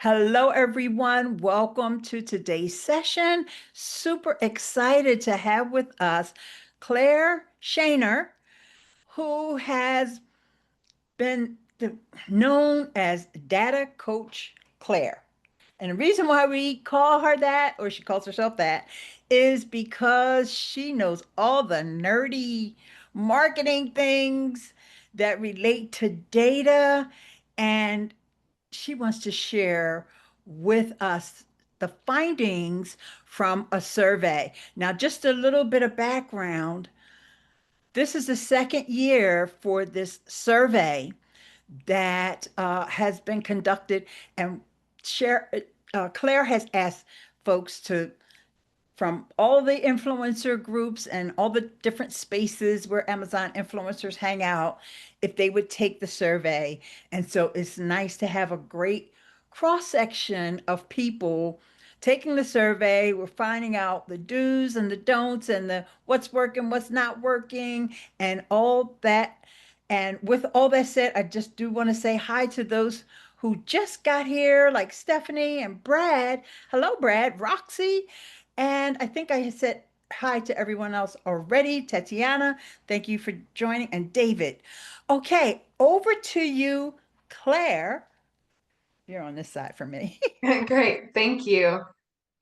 Hello, everyone. Welcome to today's session. Super excited to have with us Claire Shaner, who has been known as Data Coach Claire. And the reason why we call her that, or she calls herself that, is because she knows all the nerdy marketing things that relate to data, and she wants to share with us the findings from a survey. Now, just a little bit of background. This is the second year for this survey that has been conducted, and share. Claire has asked folks to from all the influencer groups and all the different spaces where Amazon influencers hang out, if they would take the survey. And so it's nice to have a great cross section of people taking the survey. We're finding out the do's and the don'ts and the what's working, what's not working, and all that. And with all that said, I just do want to say hi to those who just got here, like Stephanie and Brad. Hello, Brad, Roxy. And I think I had said hi to everyone else already. Tatiana, thank you for joining. And David. Okay, over to you, Claire. You're on this side for me. Great. Thank you.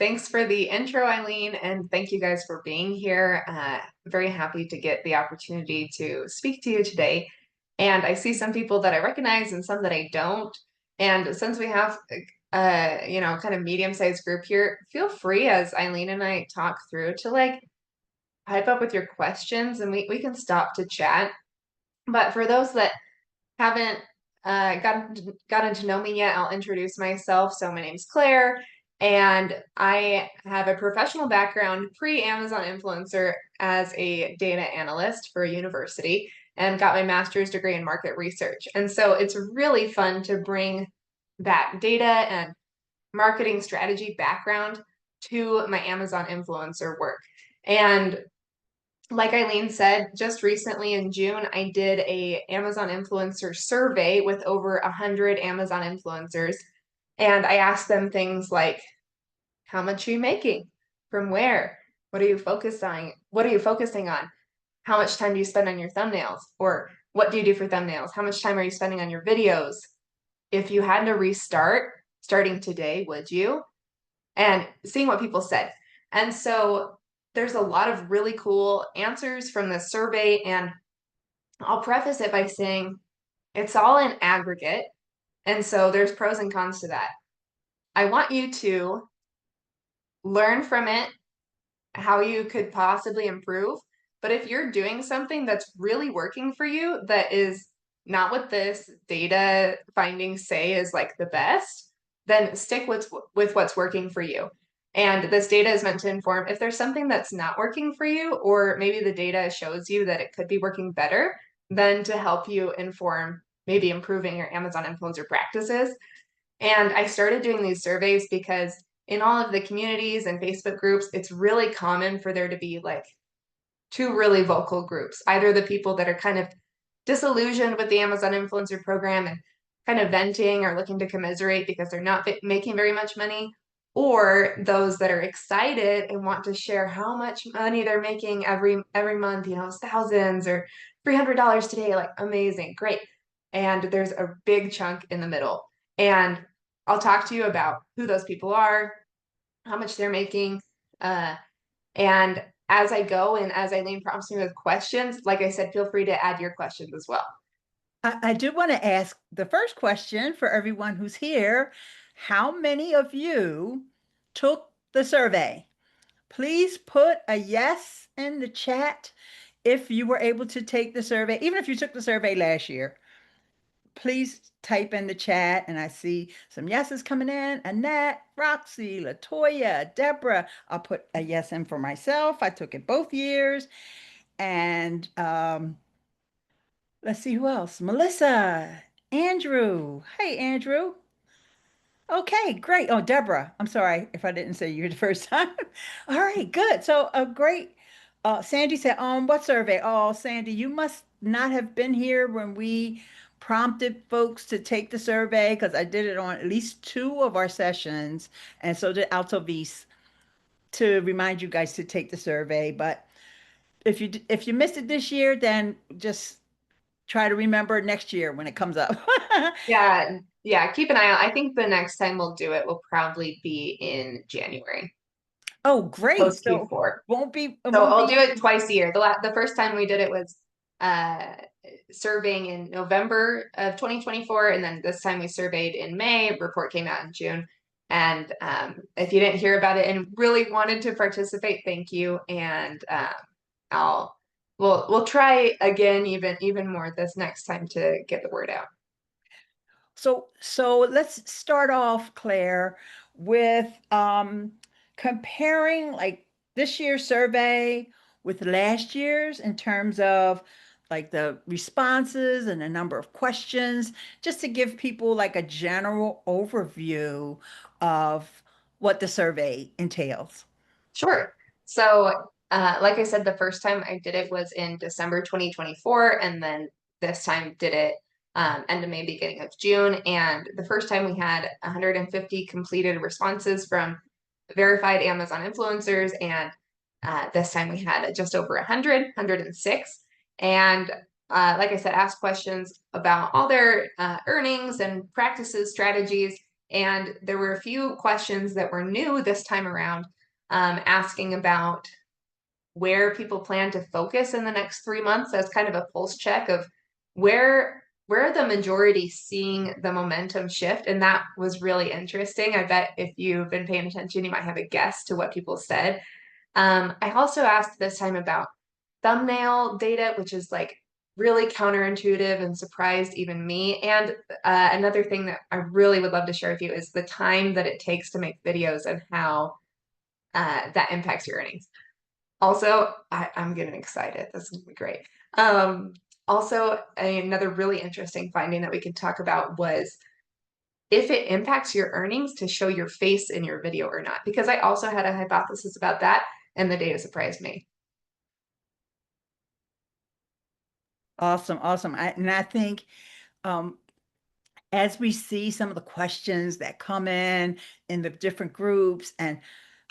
Thanks for the intro, Eileen, and thank you guys for being here. Very happy to get the opportunity to speak to you today. And I see some people that I recognize and some that I don't. And since we have kind of medium-sized group here, feel free as Eileen and I talk through to pipe up with your questions and we can stop to chat. But for those that haven't gotten to know me yet, I'll introduce myself. So my name's Claire, and I have a professional background pre-Amazon influencer as a data analyst for a university and got my master's degree in market research. And so it's really fun to bring that data and marketing strategy background to my Amazon influencer work. And like Eileen said, just recently in June, I did a Amazon influencer survey with over 100 Amazon influencers. And I asked them things like, how much are you making? From where? What are you focused on? What are you focusing on? How much time do you spend on your thumbnails? Or what do you do for thumbnails? How much time are you spending on your videos? If you had to restart starting today, would you? And seeing what people said. And so there's a lot of really cool answers from this survey. And I'll preface it by saying it's all in aggregate. And so there's pros and cons to that. I want you to learn from it how you could possibly improve. But if you're doing something that's really working for you, that is not what this data findings say is like the best, then stick with what's working for you. And this data is meant to inform if there's something that's not working for you, or maybe the data shows you that it could be working better, then to help you inform maybe improving your Amazon influencer practices. And I started doing these surveys because in all of the communities and Facebook groups, it's really common for there to be like two really vocal groups, either the people that are kind of disillusioned with the Amazon influencer program and kind of venting or looking to commiserate because they're not making very much money, or those that are excited and want to share how much money they're making every month, thousands or $300 today, like amazing, great. And there's a big chunk in the middle. And I'll talk to you about who those people are, how much they're making, and as I go and as Eileen prompts me with questions, like I said, feel free to add your questions as well. I do want to ask the first question for everyone who's here. How many of you took the survey? Please put a yes in the chat if you were able to take the survey, even if you took the survey last year. Please type in the chat, and I see some yeses coming in. Annette, Roxy, Latoya, Deborah. I'll put a yes in for myself. I took it both years. And let's see who else. Melissa, Andrew. Hey, Andrew. Okay, great. Oh, Deborah. I'm sorry if I didn't say you the first time. All right, good. So a great. Sandy said, what survey? Oh, Sandy, you must not have been here when we prompted folks to take the survey because I did it on at least two of our sessions, and so did Altovis to remind you guys to take the survey. But if you missed it this year, then just try to remember next year when it comes up. Yeah, yeah, keep an eye out. I think the next time we'll do it will probably be in January, Oh, great. post So Q4. it So won't I'll do be it twice a year. The first time we did it was uh surveying in November of 2024, and then this time we surveyed in May. Report came out in June. And if you didn't hear about it and really wanted to participate, thank you. And I'll we'll try again even more this next time to get the word out. so let's start off, Claire, with comparing like this year's survey with last year's in terms of like the responses and the number of questions, just to give people like a general overview of what the survey entails. Sure. So, like I said, the first time I did it was in December 2024, and then this time did it end of May, beginning of June. And the first time we had 150 completed responses from verified Amazon influencers, and this time we had just over 100, 106. And like I said, asked questions about all their earnings and practices, strategies. And there were a few questions that were new this time around, asking about where people plan to focus in the next 3 months as kind of a pulse check of where are the majority seeing the momentum shift. And that was really interesting. I bet if you've been paying attention, you might have a guess to what people said. I also asked this time about thumbnail data, which is like really counterintuitive and surprised even me. And another thing that I really would love to share with you is the time that it takes to make videos and how that impacts your earnings. Also, I'm getting excited. This is gonna be great. Also, another really interesting finding that we could talk about was if it impacts your earnings to show your face in your video or not, because I also had a hypothesis about that, and the data surprised me. Awesome, awesome. And I think um, as we see some of the questions that come in the different groups, and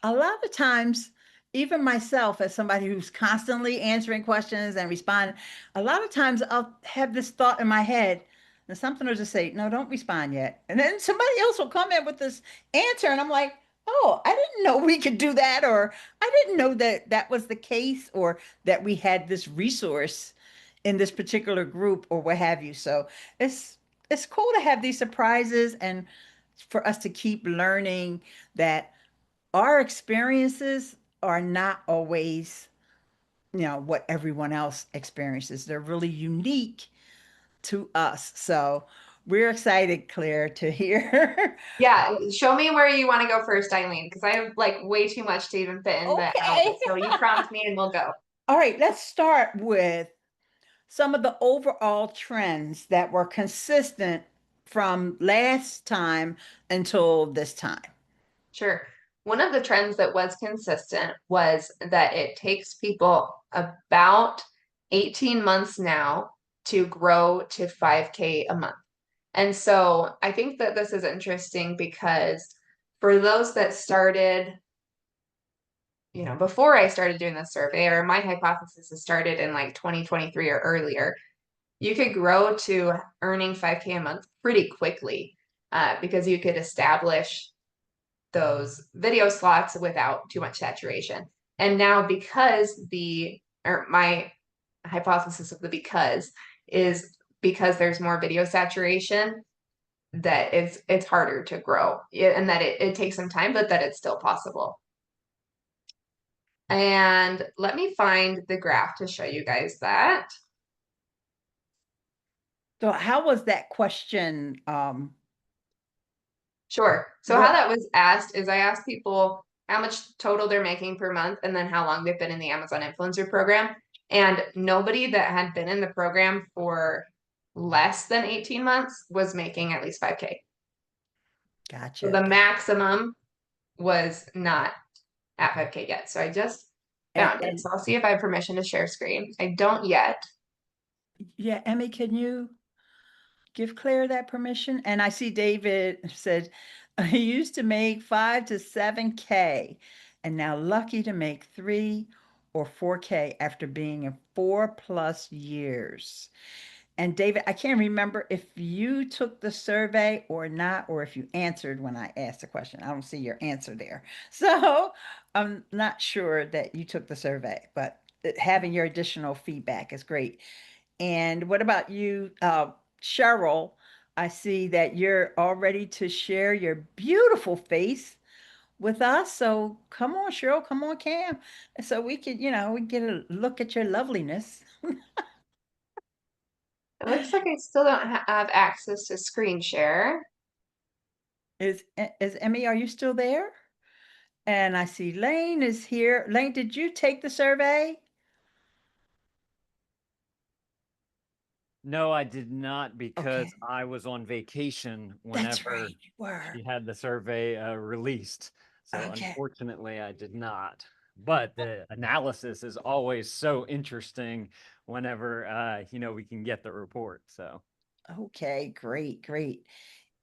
a lot of times, even myself, as somebody who's constantly answering questions and responding, a lot of times I'll have this thought in my head, and something will just say, "No, don't respond yet." And then somebody else will come in with this answer, and I'm like, "Oh, I didn't know we could do that," or "I didn't know that that was the case," or that we had this resource in this particular group, or what have you. So it's it's cool to have these surprises and for us to keep learning that our experiences are not always, what everyone else experiences. They're really unique to us. So we're excited, Claire, to hear. Yeah, show me where you want to go first, Eileen, because I have like way too much to even fit in the hour. Okay. So you prompt me and we'll go. All right, let's start with some of the overall trends that were consistent from last time until this time. Sure. One of the trends that was consistent was that it takes people about 18 months now to grow to 5K a month. And so I think that this is interesting because for those that started, before I started doing this survey, or my hypothesis has started in like 2023 or earlier, you could grow to earning 5K a month pretty quickly, because you could establish those video slots without too much saturation. And now my hypothesis of the because is because there's more video saturation, that it's harder to grow, and that it takes some time, but that it's still possible. And let me find the graph to show you guys that. So how was that question? Sure. So how What? that was asked is I asked people how much total they're making per month and then how long they've been in the Amazon influencer program. And nobody that had been in the program for less than 18 months was making at least 5K. So Gotcha. the maximum was not at 5K yet. So I just found it. And So I'll see if I have permission to share screen. I don't yet. yeah, Emmy, can you? give Claire that permission. And I see David said, he used to make 5 to 7K and now lucky to make 3 or 4K after being in 4+ years. And David, I can't remember if you took the survey or not, or if you answered when I asked the question. I don't see your answer there. So I'm not sure that you took the survey, but having your additional feedback is great. And what about you, Cheryl? I see that you're all ready to share your beautiful face with us. So come on, Cheryl, come on, Cam. So we could, we get a look at your loveliness. It looks like I still don't have access to screen share. Is Emmy, are you still there? And I see Lane is here. Lane, did you take the survey? No, I did not Okay. because I was on vacation That's whenever right, you were. she had the survey released. So Okay. unfortunately, I did not. But the analysis is always so interesting whenever we can get the report. So Okay, great, great.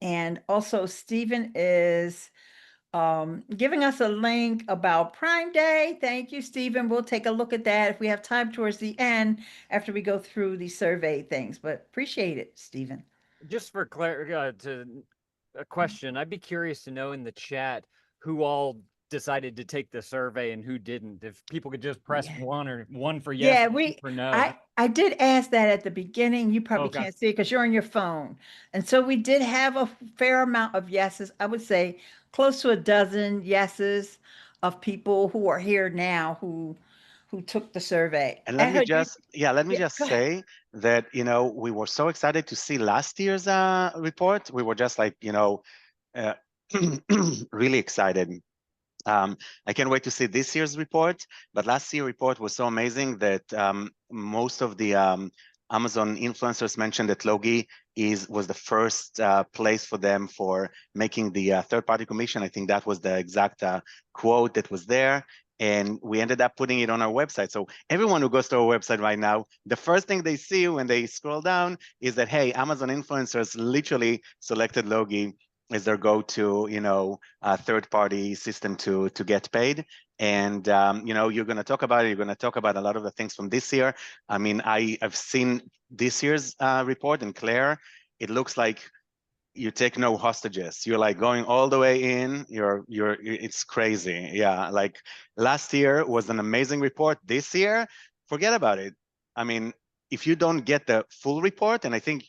And also Stephen is giving us a link about Prime Day. Thank you, Stephen. We'll take a look at that if we have time towards the end after we go through the survey things, but appreciate it, Stephen. just for clarity, to a question, I'd be curious to know in the chat who all decided to take the survey and who didn't. If people could just press Yeah. one for yes, Yeah, two for no. I did ask that at the beginning. You probably Okay. can't see it because you're on your phone. And so we did have a fair amount of yeses. I would say close to a dozen yeses of people who are here now who took the survey. And I heard you. let me Yeah, just go ahead. say that, we were so excited to see last year's report. We were just like, uh, really excited. I can't wait to see this year's report. But last year's report was so amazing that most of the Amazon influencers mentioned that Logi was the first place for them for making the third-party commission. I think that was the exact quote that was there. And we ended up putting it on our website. So everyone who goes to our website right now, the first thing they see when they scroll down is that, hey, Amazon influencers literally selected Logi as their go-to, third-party system to get paid. And you're going to talk about it. You're going to talk about a lot of the things from this year. I mean, I've seen this year's report, and Claire, it looks like you take no hostages. You're like going all the way in. It's crazy. Yeah, like last year was an amazing report. This year, forget about it. I mean, if you don't get the full report, and I think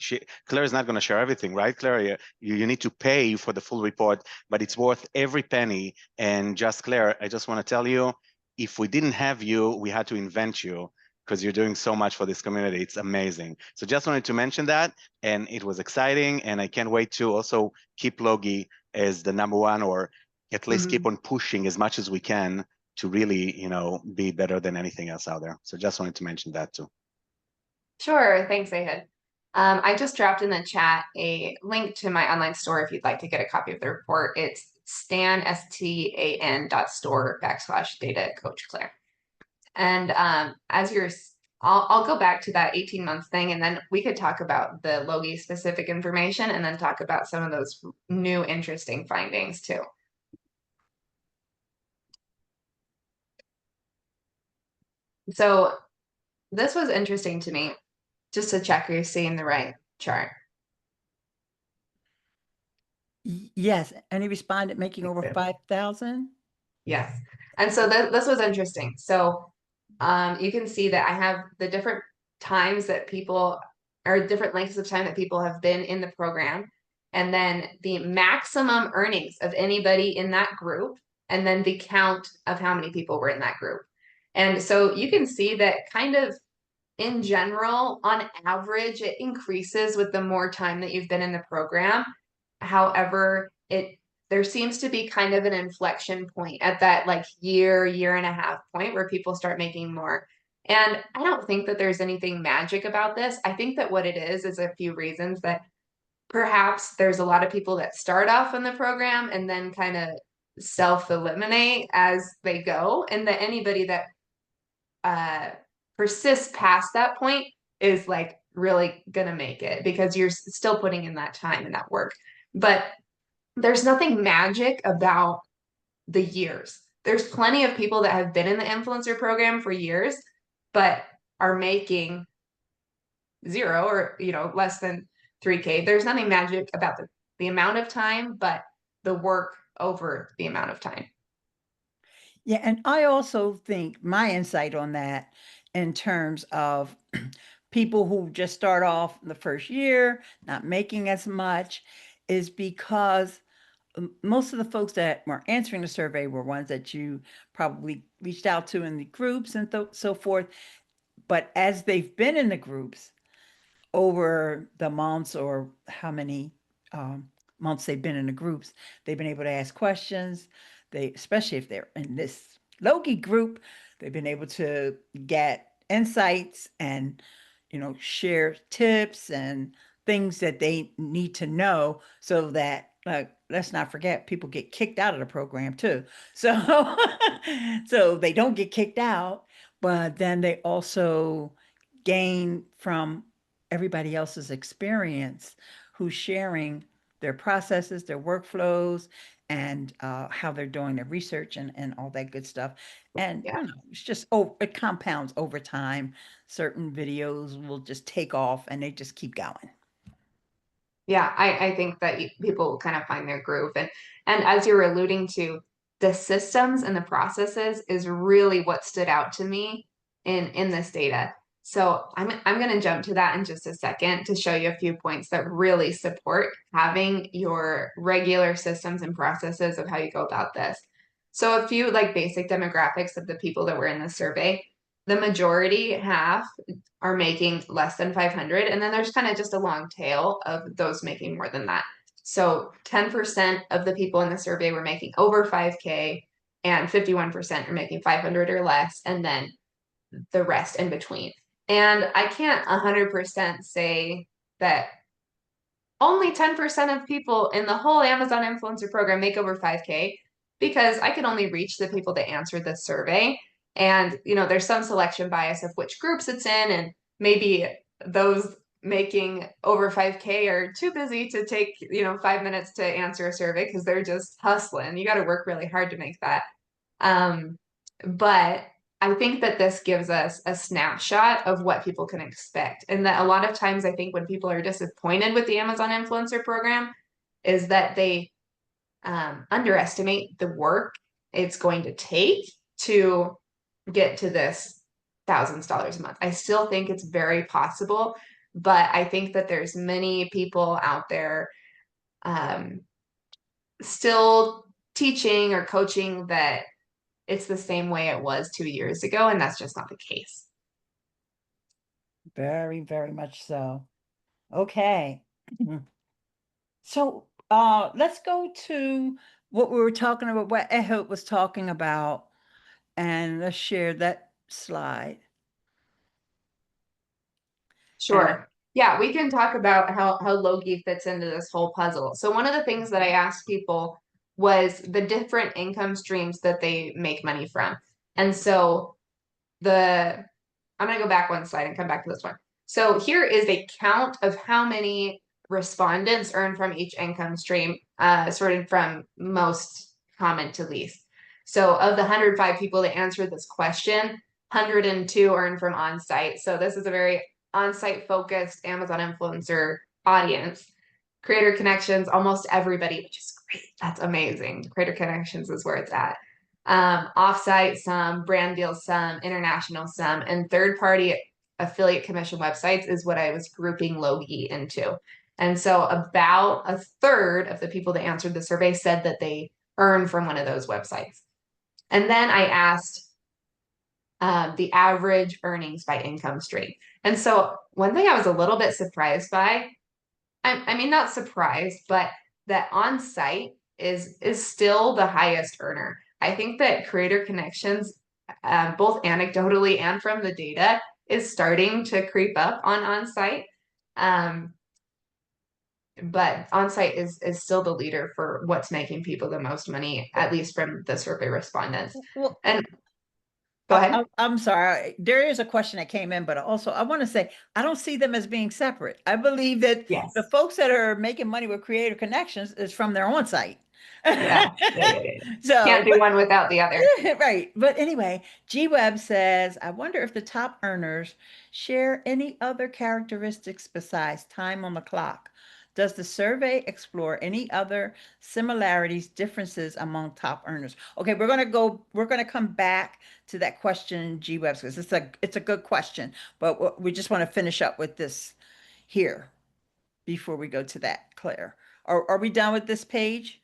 Claire is not going to share everything, right, Claire? You need to pay for the full report, but it's worth every penny. And just Claire, I just want to tell you, if we didn't have you, we had to invent you because you're doing so much for this community. It's amazing. So just wanted to mention that, and it was exciting, and I can't wait to also keep Logi as the number one, or at least keep Mhm. on pushing as much as we can to really, be better than anything else out there. So just wanted to mention that too. Sure, thanks, Ahid. I just dropped in the chat a link to my online store if you'd like to get a copy of the report. It's stan.store/data coach Claire. And as you're, I'll go back to that 18 months thing, and then we could talk about the Logi specific information and then talk about some of those new interesting findings too. So this was interesting to me, just to check you're seeing the right chart. Yes, and he responded making over 5,000. Yes. And so this was interesting. So you can see that I have the different times that people, or different lengths of time that people have been in the program, and then the maximum earnings of anybody in that group, and then the count of how many people were in that group. And so you can see that kind of in general, on average, it increases with the more time that you've been in the program. However, there seems to be kind of an inflection point at that like year and a half point where people start making more. And I don't think that there's anything magic about this. I think that what it is a few reasons that perhaps there's a lot of people that start off in the program and then kind of self-eliminate as they go, and that anybody that persists past that point is like really gonna make it because you're still putting in that time and that work. But there's nothing magic about the years. There's plenty of people that have been in the influencer program for years, but are making zero or less than 3K. There's nothing magic about the amount of time, but the work over the amount of time. Yeah, and I also think my insight on that in terms of people who just start off the first year not making as much is because most of the folks that were answering the survey were ones that you probably reached out to in the groups and so forth. But as they've been in the groups over the months or how many months they've been in the groups, they've been able to ask questions. They, especially if they're in this Logie group, they've been able to get insights and share tips and things that they need to know so that let's not forget people get kicked out of the program too. So so they don't get kicked out, but then they also gain from everybody else's experience who's sharing their processes, their workflows, and how they're doing their research and all that good stuff. And Yeah. it's just, oh, it compounds over time. Certain videos will just take off and they just keep going. Yeah, I think that people kind of find their groove. And as you're alluding to, the systems and the processes is really what stood out to me in this data. So I'm going to jump to that in just a second to show you a few points that really support having your regular systems and processes of how you go about this. So a few like basic demographics of the people that were in the survey. The majority, half, are making less than 500, and then there's kind of just a long tail of those making more than that. So 10% of the people in the survey were making over 5K, and 51% are making 500 or less, and then the rest in between. And I can't 100% say that only 10% of people in the whole Amazon influencer program make over 5K, because I can only reach the people that answered the survey. And, there's some selection bias of which groups it's in, and maybe those making over 5K are too busy to take, 5 minutes to answer a survey because they're just hustling. You got to work really hard to make that. But I think that this gives us a snapshot of what people can expect. And that a lot of times I think when people are disappointed with the Amazon influencer program is that they underestimate the work it's going to take to get to this thousands of dollars a month. I still think it's very possible, but I think that there's many people out there still teaching or coaching that it's the same way it was 2 years ago, and that's just not the case. Very, very much so. Okay. So let's go to what we were talking about, what Ehud was talking about, and let's share that slide. Sure. Yeah, we can talk about how Logie fits into this whole puzzle. So one of the things that I asked people was the different income streams that they make money from. And so I'm going to go back one slide and come back to this one. So here is a count of how many respondents earn from each income stream, sorted from most common to least. So of the 105 people that answered this question, 102 earn from on-site. So this is a very on-site focused Amazon influencer audience. Creator connections, almost everybody, which is great. That's amazing. Creator connections is where it's at. Offsite some, brand deals some, international some, and third-party affiliate commission websites is what I was grouping Logie into. And so about a third of the people that answered the survey said that they earn from one of those websites. And then I asked the average earnings by income stream. And so one thing I was a little bit surprised by, I mean, not surprised, but that on-site is still the highest earner. I think that creator connections, both anecdotally and from the data, is starting to creep up on-site. But on-site is still the leader for what's making people the most money, at least from the survey respondents. Well, And Go ahead. I'm sorry. There is a question that came in, but also I want to say I don't see them as being separate. I believe that Yes. the folks that are making money with Creative Connections is from their own site. Yeah. So, Can't do one without the other. right. But anyway, G-Web says, I wonder if the top earners share any other characteristics besides time on the clock. Does the survey explore any other similarities, differences among top earners? Okay, we're gonna come back to that question, G-Web, because it's a good question, but we just want to finish up with this here before we go to that, Claire. Are we done with this page?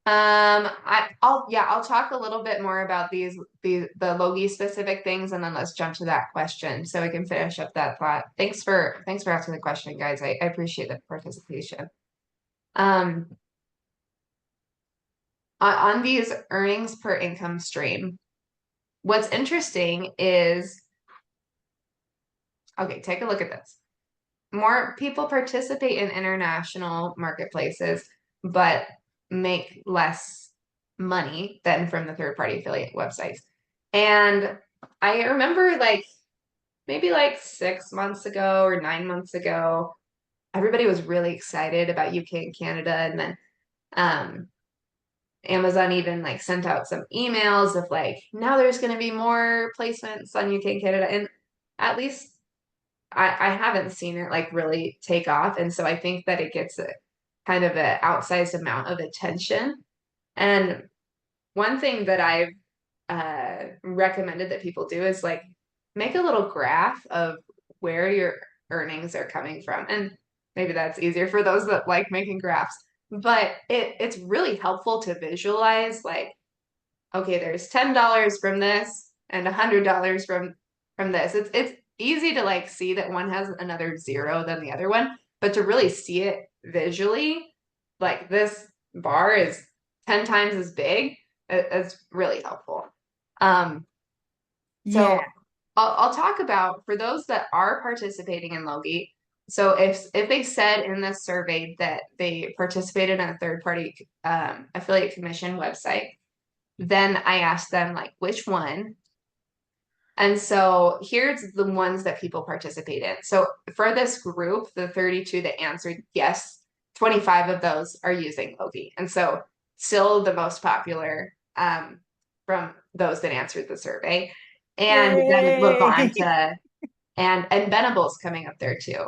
I'll talk a little bit more about the Logie specific things, and then let's jump to that question so we can finish up that thought. Thanks for asking the question, guys. I appreciate the participation. On these earnings per income stream, what's interesting is, okay, take a look at this. More people participate in international marketplaces, but make less money than from the third-party affiliate websites. And I remember maybe 6 months ago or 9 months ago, everybody was really excited about UK and Canada, and then Amazon even sent out some emails of now there's going to be more placements on UK and Canada, and at least I haven't seen it really take off. And so I think that it gets a kind of an outsized amount of attention. And one thing that I've recommended that people do is make a little graph of where your earnings are coming from. And maybe that's easier for those that like making graphs, but it's really helpful to visualize okay, there's $10 from this and $100 from this. It's easy to see that one has another zero than the other one, but to really see it visually, this bar is 10 times as big, it's really helpful. So I'll talk about, for those that are participating in Logie. So if they said in this survey that they participated in a third-party affiliate commission website, then I asked them which one. And so here's the ones that people participate in. So for this group, the 32 that answered yes, 25 of those are using Logie. And so still the most popular from those that answered the survey. And then move on to, and Benable's coming up there too.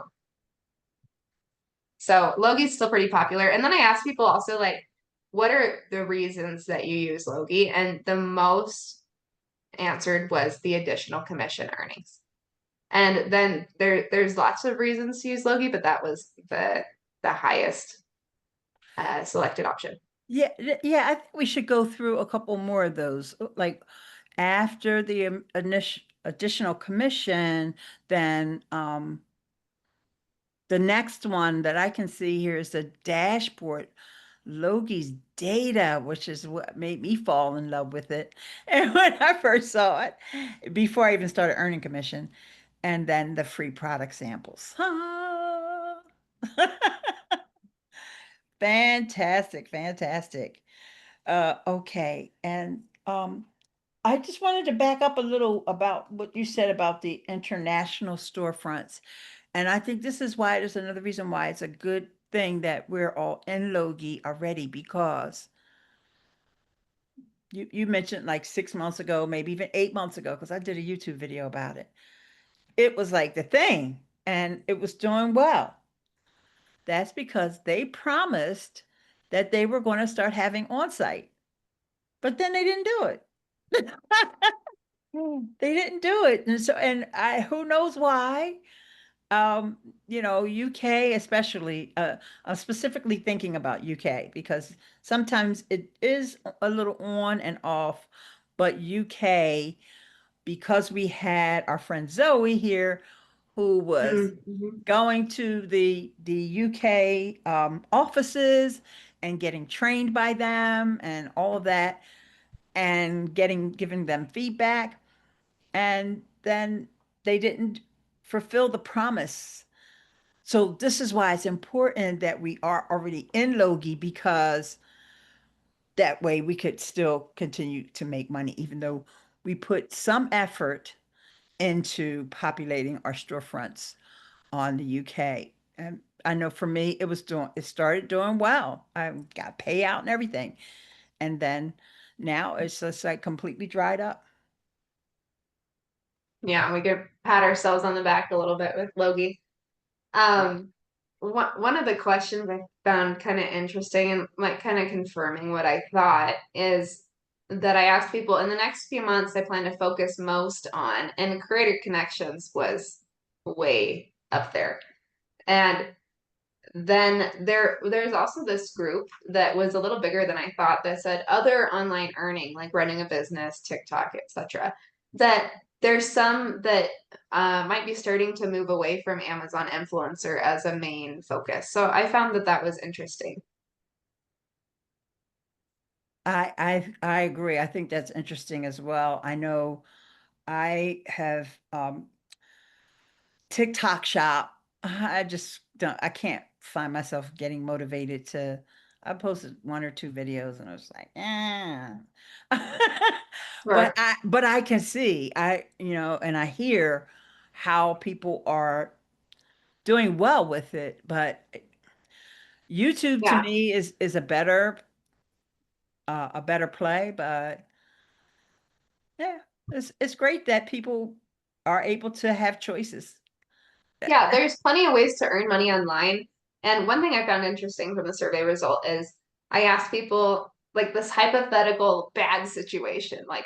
So Logie's still pretty popular. And then I asked people also what are the reasons that you use Logie? And the most answered was the additional commission earnings. And then there's lots of reasons to use Logie, but that was the highest selected option. Yeah, I think we should go through a couple more of those. After the initial additional commission, then the next one that I can see here is the dashboard. Logie's data, which is what made me fall in love with it. And when I first saw it, before I even started earning commission, and then the free product samples. Fantastic, fantastic. Okay, and I just wanted to back up a little about what you said about the international storefronts. And I think this is why there's another reason why it's a good thing that we're all in Logie already, because you mentioned 6 months ago, maybe even 8 months ago, because I did a YouTube video about it. It was the thing, and it was doing well. That's because they promised that they were going to start having on-site, but then they didn't do it. They didn't do it. And so, who knows why? UK especially, I'm specifically thinking about UK because sometimes it is a little on and off, but UK, because we had our friend Zoe here who was going to the UK offices and getting trained by them and all of that, and giving them feedback, and then they didn't fulfill the promise. So this is why it's important that we are already in Logie, because that way we could still continue to make money, even though we put some effort into populating our storefronts on the UK. And I know for me, it started doing well. I got payout and everything. And then now it's just like completely dried up. Yeah, we could pat ourselves on the back a little bit with Logie. Um, one of the questions I found kind of interesting and like kind of confirming what I thought is that I asked people in the next few months I plan to focus most on, and creator connections was way up there. And then there's also this group that was a little bigger than I thought that said other online earning, like running a business, TikTok, etc. That there's some that might be starting to move away from Amazon influencer as a main focus. So I found that that was interesting. I agree. I think that's interesting as well. I know I have TikTok shop. I just don't, I can't find myself getting motivated to, I posted 1 or 2 videos and I was like, eh. Sure. But I can see, and I hear how people are doing well with it. But YouTube to Yeah. me is a better play. But yeah, it's great that people are able to have choices. Yeah, there's plenty of ways to earn money online. And one thing I found interesting from the survey result is I asked people like this hypothetical bad situation, like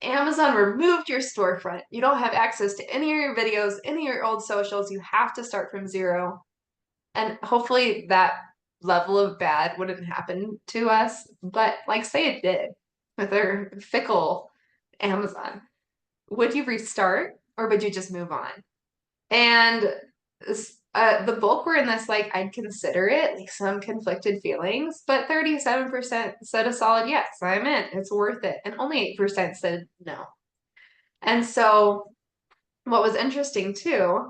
Amazon removed your storefront. You don't have access to any of your videos, any of your old socials. You have to start from zero. And hopefully that level of bad wouldn't happen to us. But like say it did with their fickle Amazon. Would you restart or would you just move on? And the bulk were in this, like, I'd consider it, like some conflicted feelings, but 37% said a solid yes, I'm in, it's worth it. And only 8% said no. And so what was interesting too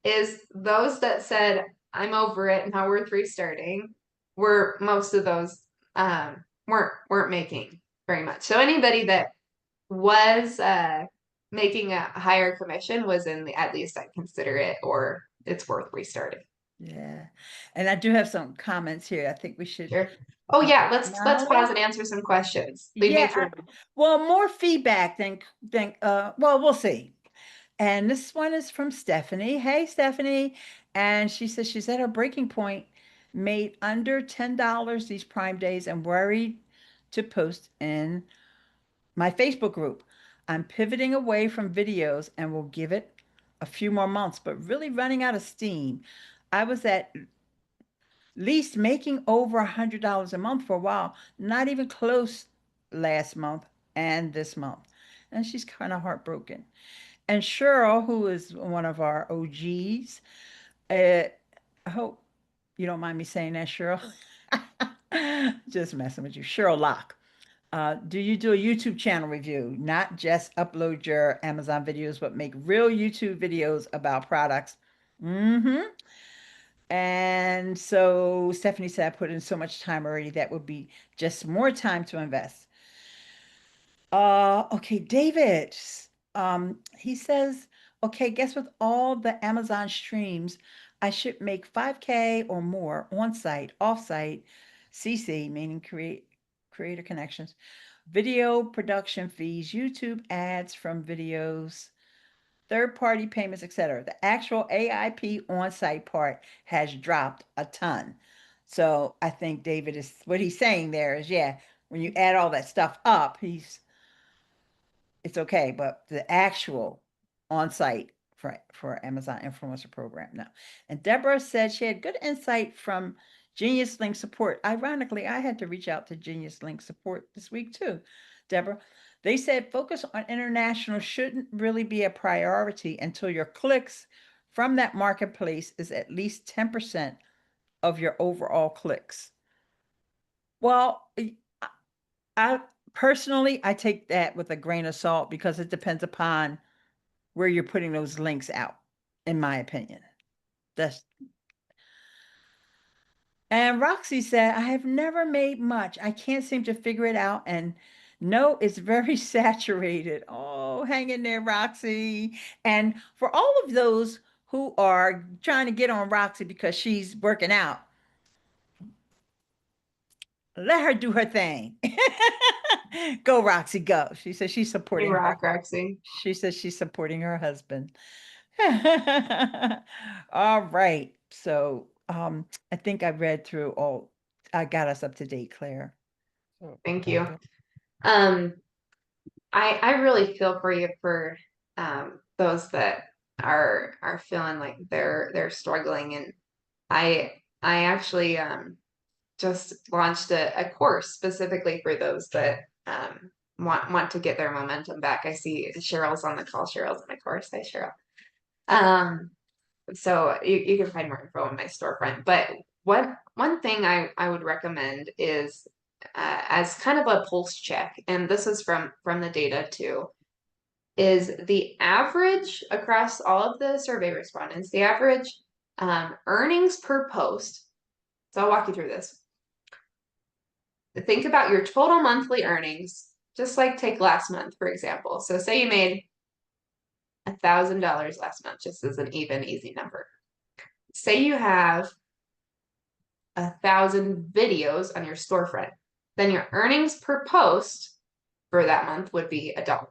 is those that said, I'm over it, not worth restarting, were most of those weren't making very much. So anybody that was making a higher commission was in the at least I'd consider it or it's worth restarting. Yeah. And I do have some comments here. I think we should Sure. Oh yeah, let's no, pause and answer some questions. Leave me yeah, through. well, more feedback than well, we'll see. And this one is from Stephanie. Hey, Stephanie. And she says she's at her breaking point, made under $10 these Prime days and worried to post in my Facebook group. I'm pivoting away from videos and will give it a few more months, but really running out of steam. I was at least making over $100 a month for a while, not even close last month and this month. And she's kind of heartbroken. And Cheryl, who is one of our OGs, I hope you don't mind me saying that, Cheryl. Just messing with you. Cheryl Locke. Do you do a YouTube channel review? Not just upload your Amazon videos, but make real YouTube videos about products. Mm-hmm. And so Stephanie said, I put in so much time already. That would be just more time to invest. Okay, David. He says, okay, guess with all the Amazon streams, I should make 5K or more on site, off site, CC, meaning creator connections, video production fees, YouTube ads from videos, third-party payments, etc. The actual AIP on-site part has dropped a ton. So I think David is what he's saying there is, yeah, when you add all that stuff up, it's okay, but the actual on-site for Amazon influencer program, no. And Deborah said she had good insight from Genius Link support. Ironically, I had to reach out to Genius Link support this week too, Deborah. They said focus on international shouldn't really be a priority until your clicks from that marketplace is at least 10% of your overall clicks. Well, I personally, I take that with a grain of salt because it depends upon where you're putting those links out, in my opinion. That's and Roxy said, I have never made much. I can't seem to figure it out and No, it's very saturated. Oh, hang in there, Roxy. And for all of those who are trying to get on Roxy because she's working out, let her do her thing. Go, Roxy, go. She says she's You supporting her. rock, Roxy. She says she's supporting her husband. All right. So I think I read through all. I got us up to date, Claire. So, Thank you. Um, I really feel for you for those that are feeling like they're struggling, and I actually just launched a course specifically for those that want to get their momentum back. I see Cheryl's on the call. Cheryl's in my course. Hi, Cheryl. So you can find more info on my storefront. But one thing I would recommend is as kind of a pulse check, and this is from the data too, is the average across all of the survey respondents, the average earnings per post. So I'll walk you through this. Think about your total monthly earnings, just like take last month, for example. So say you made $1,000 last month, just as an even, easy number. Say you have 1,000 videos on your storefront, then your earnings per post for that month would be $1.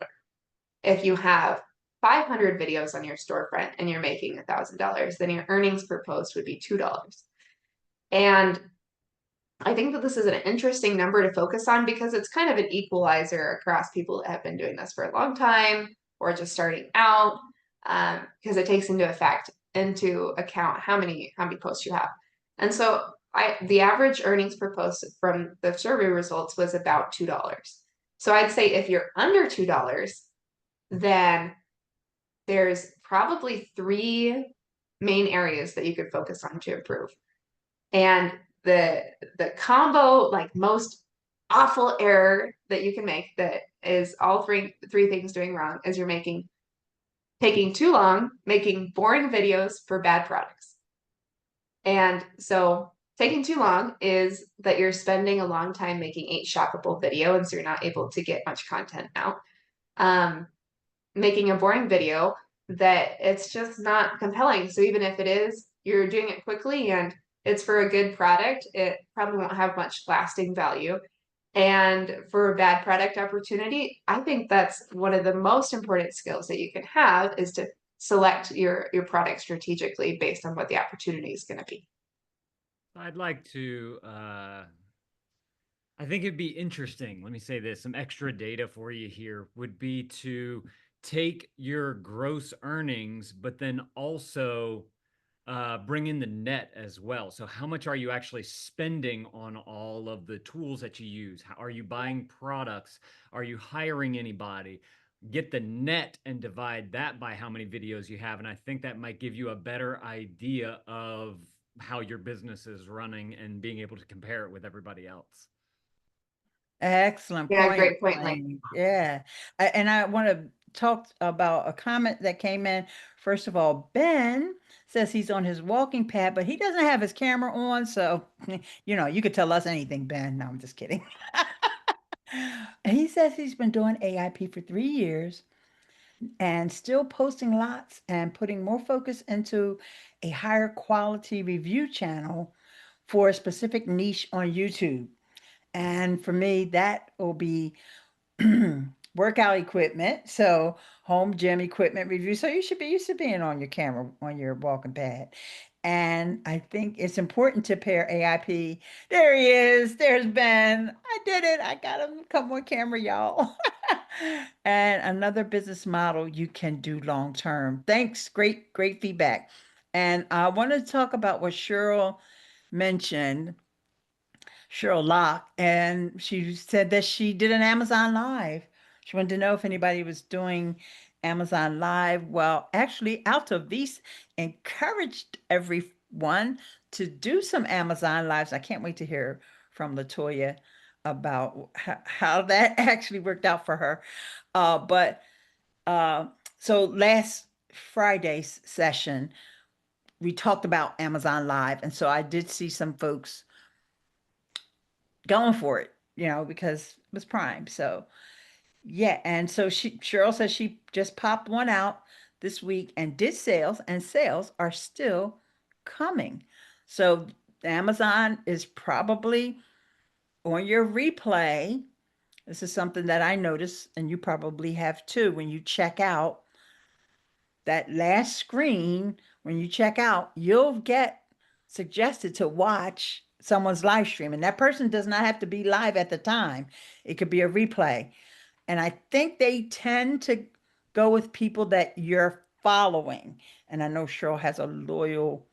If you have 500 videos on your storefront and you're making $1,000, then your earnings per post would be $2. And I think that this is an interesting number to focus on because it's kind of an equalizer across people that have been doing this for a long time or just starting out, because it takes into account how many posts you have. And so the average earnings per post from the survey results was about $2. So I'd say if you're under $2, then there's probably 3 main areas that you could focus on to improve. And the combo, like most awful error that you can make, that is all three things doing wrong, is you're taking too long making boring videos for bad products. And so taking too long is that you're spending a long time making a shoppable video, and so you're not able to get much content out. Making a boring video that it's just not compelling. So even if it is, you're doing it quickly and it's for a good product, it probably won't have much lasting value. And for a bad product opportunity, I think that's one of the most important skills that you can have, is to select your product strategically based on what the opportunity is going to be. I'd like to, I think it'd be interesting. Let me say this, some extra data for you here would be to take your gross earnings, but then also bring in the net as well. So how much are you actually spending on all of the tools that you use? How, are you buying products? Are you hiring anybody? Get the net and divide that by how many videos you have. And I think that might give you a better idea of how your business is running and being able to compare it with everybody else. Excellent Yeah, point. great point, Lane. Lane. Yeah. And I want to talk about a comment that came in. First of all, Ben says he's on his walking pad, but he doesn't have his camera on. So, you could tell us anything, Ben. No, I'm just kidding. He says he's been doing AIP for 3 years and still posting lots and putting more focus into a higher quality review channel for a specific niche on YouTube. And for me, that will be workout equipment. So home gym equipment review. So you should be used to being on your camera on your walking pad. And I think it's important to pair AIP. There he is. There's Ben. I did it. I got him come on camera, y'all. And another business model you can do long term. Thanks. Great feedback. And I want to talk about what Cheryl mentioned, Cheryl Locke, and she said that she did an Amazon Live. She wanted to know if anybody was doing Amazon Live. Well, actually, Alta Vista encouraged everyone to do some Amazon Lives. I can't wait to hear from Latoya about how that actually worked out for her. But so last Friday's session, we talked about Amazon Live. And so I did see some folks going for it, because was Prime. So yeah, and so Cheryl says she just popped one out this week and did sales, and sales are still coming. So Amazon is probably on your replay. This is something that I notice, and you probably have too. When you check out that last screen, when you check out, you'll get suggested to watch someone's live stream, and that person does not have to be live at the time. It could be a replay. And I think they tend to go with people that you're following. And I know Cheryl has a loyal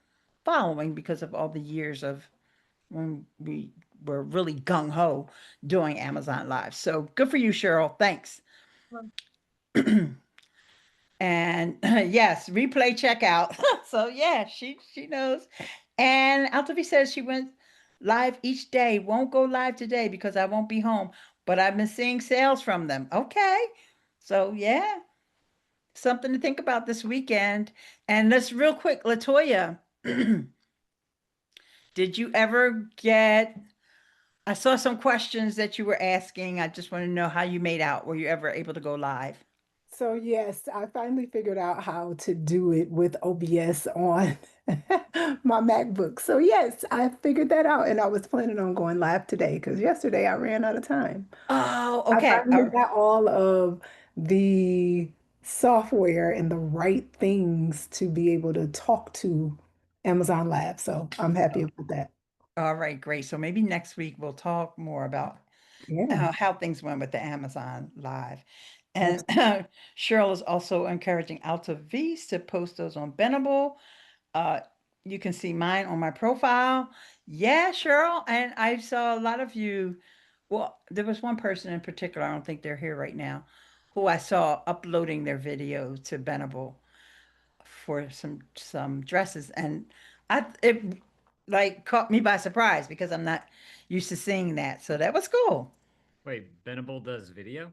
following because of all the years of when we were really gung ho doing Amazon Live. So good for you, Cheryl. Thanks. And yes, replay checkout. So yeah, she knows. And Altavi says she went live each day. Won't go live today because I won't be home, but I've been seeing sales from them. Okay. So yeah, something to think about this weekend. And let's real quick, Latoya, did you ever get, I saw some questions that you were asking. I just want to know how you made out. Were you ever able to go live? So yes, I finally figured out how to do it with OBS on my MacBook. So yes, I figured that out, and I was planning on going live today because yesterday I ran out of time. Oh, I okay. finally got all of the software and the right things to be able to talk to Amazon Lab. So I'm happy about that. All right, great. So maybe next week we'll talk more about Yeah. how things went with the Amazon Live. And That's Cheryl is also encouraging Alta V's to post those on Bendable. Uh, you can see mine on my profile. Yeah, Cheryl. And I saw a lot of you. Well, there was one person in particular, I don't think they're here right now, who I saw uploading their video to Bendable for some dresses. And it like caught me by surprise because I'm not used to seeing that. So that was cool. Wait, Benable does video?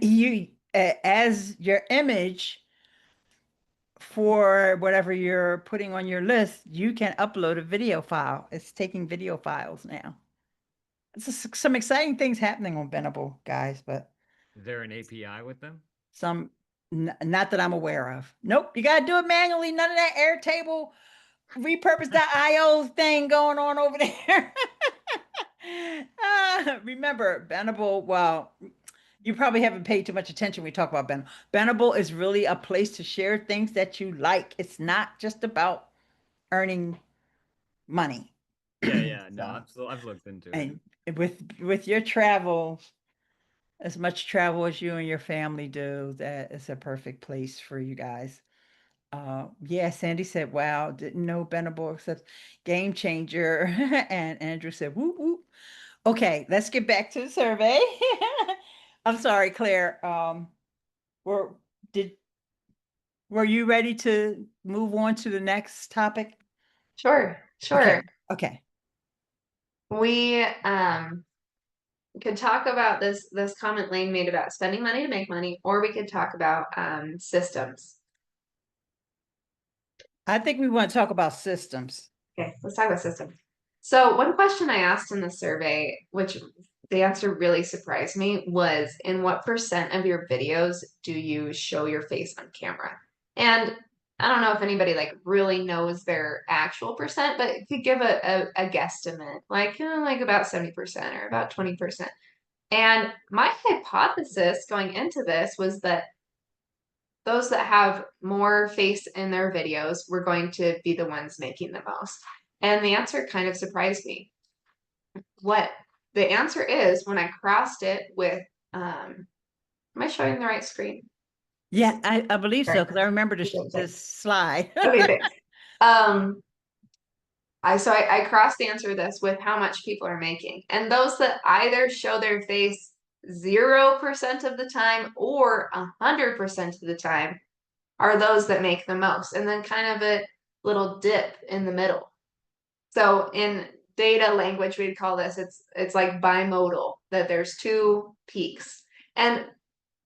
You as your image for whatever you're putting on your list, you can upload a video file. It's taking video files now. It's some exciting things happening on Bendable, guys, but Is there an API with them? some not that I'm aware of. Nope, you gotta do it manually. None of that Airtable repurpose.io thing going on over there. Remember, Bendable, well, you probably haven't paid too much attention when we talk about Bendable. Bendable is really a place to share things that you like. It's not just about earning money. Yeah, no, So, absolutely. I've looked into it. and with your travels, as much travel as you and your family do, that is a perfect place for you guys. Yeah, Sandy said, wow, didn't know Bendable except game changer. And Andrew said, whoop, whoop. Okay, let's get back to the survey. I'm sorry, Claire. Were did were you ready to move on to the next topic? Sure, Okay, sure. okay. We could talk about this comment Lane made about spending money to make money, or we could talk about systems. I think we want to talk about systems. Okay, let's talk about systems. So one question I asked in the survey, which the answer really surprised me, was in what percent of your videos do you show your face on camera? And I don't know if anybody like really knows their actual percent, but it could give a guesstimate, like about 70% or about 20%. And my hypothesis going into this was that those that have more face in their videos were going to be the ones making the most. And the answer kind of surprised me. What the answer is when I crossed it with, am I showing the right screen? Yeah, I believe so, Right. because I remember this slide. Okay, thanks. I crossed answer this with how much people are making. And those that either show their face 0% of the time or 100% of the time are those that make the most. And then kind of a little dip in the middle. So in data language, we'd call this, it's like bimodal, that there's two peaks. And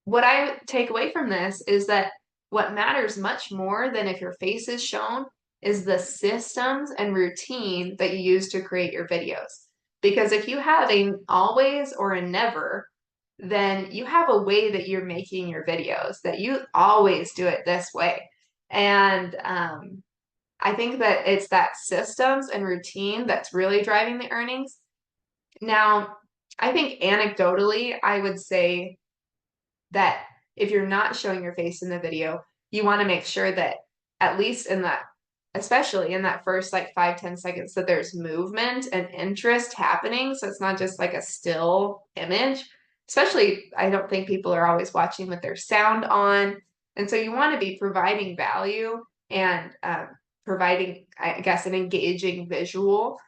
what I take away from this is that what matters much more than if your face is shown is the systems and routine that you use to create your videos. Because if you have a always or a never, then you have a way that you're making your videos, that you always do it this way. And I think that it's that systems and routine that's really driving the earnings. Now, I think anecdotally, I would say that if you're not showing your face in the video, you want to make sure that at least in that, especially in that first like 5-10 seconds, that there's movement and interest happening. So it's not just like a still image. Especially, I don't think people are always watching with their sound on. And so you want to be providing value and providing, I guess, an engaging visual,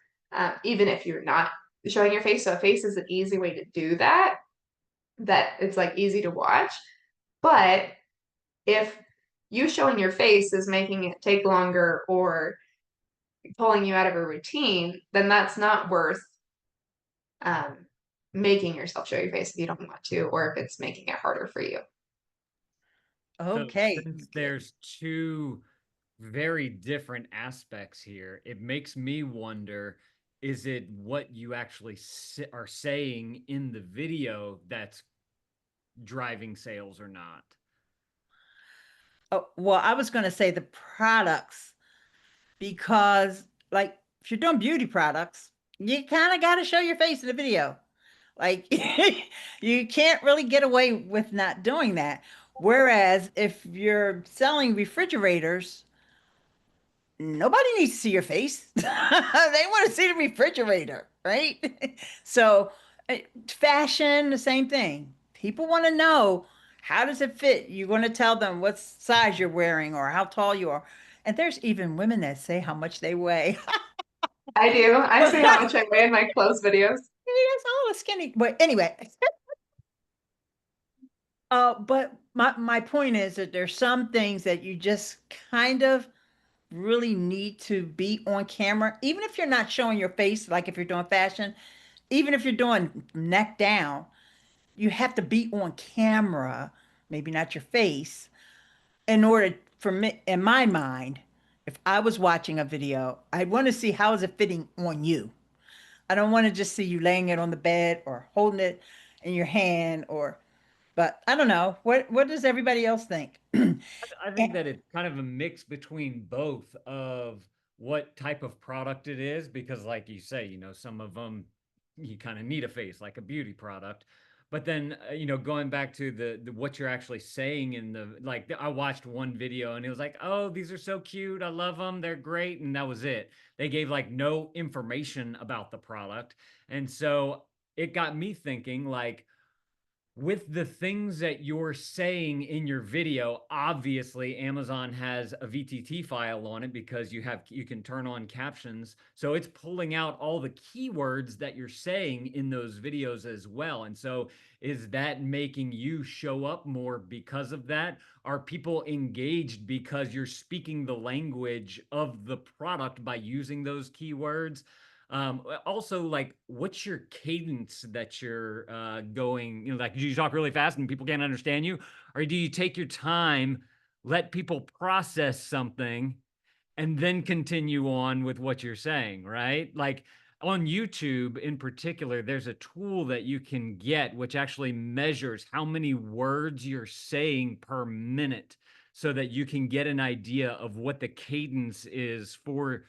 even if you're not showing your face. So a face is an easy way to do that, that it's like easy to watch. But if you showing your face is making it take longer or pulling you out of a routine, then that's not worth making yourself show your face if you don't want to, or if it's making it harder for you. Okay. So since there's two very different aspects here, it makes me wonder, is it what you actually are saying in the video that's driving sales or not? Oh, well, I was going to say the products, because like if you're doing beauty products, you kind of got to show your face in the video. Like you can't really get away with not doing that. Whereas if you're selling refrigerators, nobody needs to see your face. They want to see the refrigerator, right? So, fashion, the same thing. People want to know, how does it fit? You're going to tell them what size you're wearing or how tall you are. And there's even women that say how much they weigh. I do. I say how much I weigh in my clothes videos. That's all a skinny. But anyway, but my point is that there's some things that you just kind of really need to be on camera, even if you're not showing your face, like if you're doing fashion, even if you're doing neck down, you have to be on camera, maybe not your face, in order for me, in my mind, if I was watching a video, I want to see how is it fitting on you. I don't want to just see you laying it on the bed or holding it in your hand or, but I don't know. What does everybody else think? I think that it's kind of a mix between both of what type of product it is, because like you say, some of them you kind of need a face, like a beauty product. But then, going back to the what you're actually saying in the, like, I watched one video and it was like, oh, these are so cute. I love them. They're great. And that was it. They gave like no information about the product. And so it got me thinking, like, with the things that you're saying in your video, obviously Amazon has a VTT file on it because you can turn on captions. So it's pulling out all the keywords that you're saying in those videos as well. And so is that making you show up more because of that? Are people engaged because you're speaking the language of the product by using those keywords? Also, like, what's your cadence that you're going? Like, do you talk really fast and people can't understand you, or do you take your time, let people process something, and then continue on with what you're saying, right? Like on YouTube in particular, there's a tool that you can get which actually measures how many words you're saying per minute, so that you can get an idea of what the cadence is for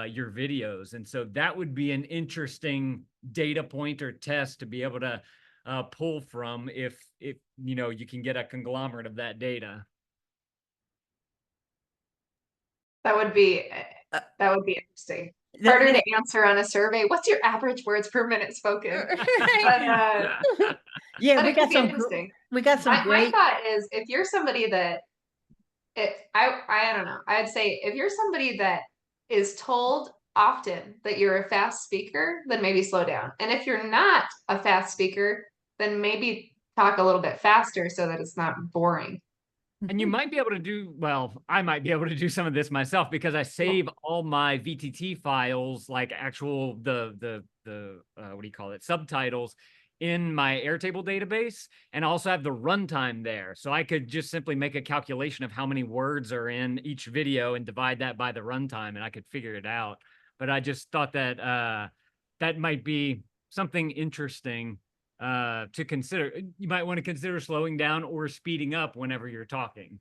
your videos. And so that would be an interesting data point or test to be able to pull from, if you can get a conglomerate of that data. That would be interesting. Harder to answer on a survey. What's your average words per minute spoken? But Yeah, but we it got could be some interesting. we got some My great thought is, if you're somebody that I don't know. I'd say if you're somebody that is told often that you're a fast speaker, then maybe slow down. And if you're not a fast speaker, then maybe talk a little bit faster so that it's not boring. And you might be able to do, well, I might be able to do some of this myself because I save all my VTT files, like actual the what do you call it, subtitles, in my Airtable database, and also have the runtime there. So I could just simply make a calculation of how many words are in each video and divide that by the runtime, and I could figure it out. But I just thought that that might be something interesting to consider. You might want to consider slowing down or speeding up whenever you're talking.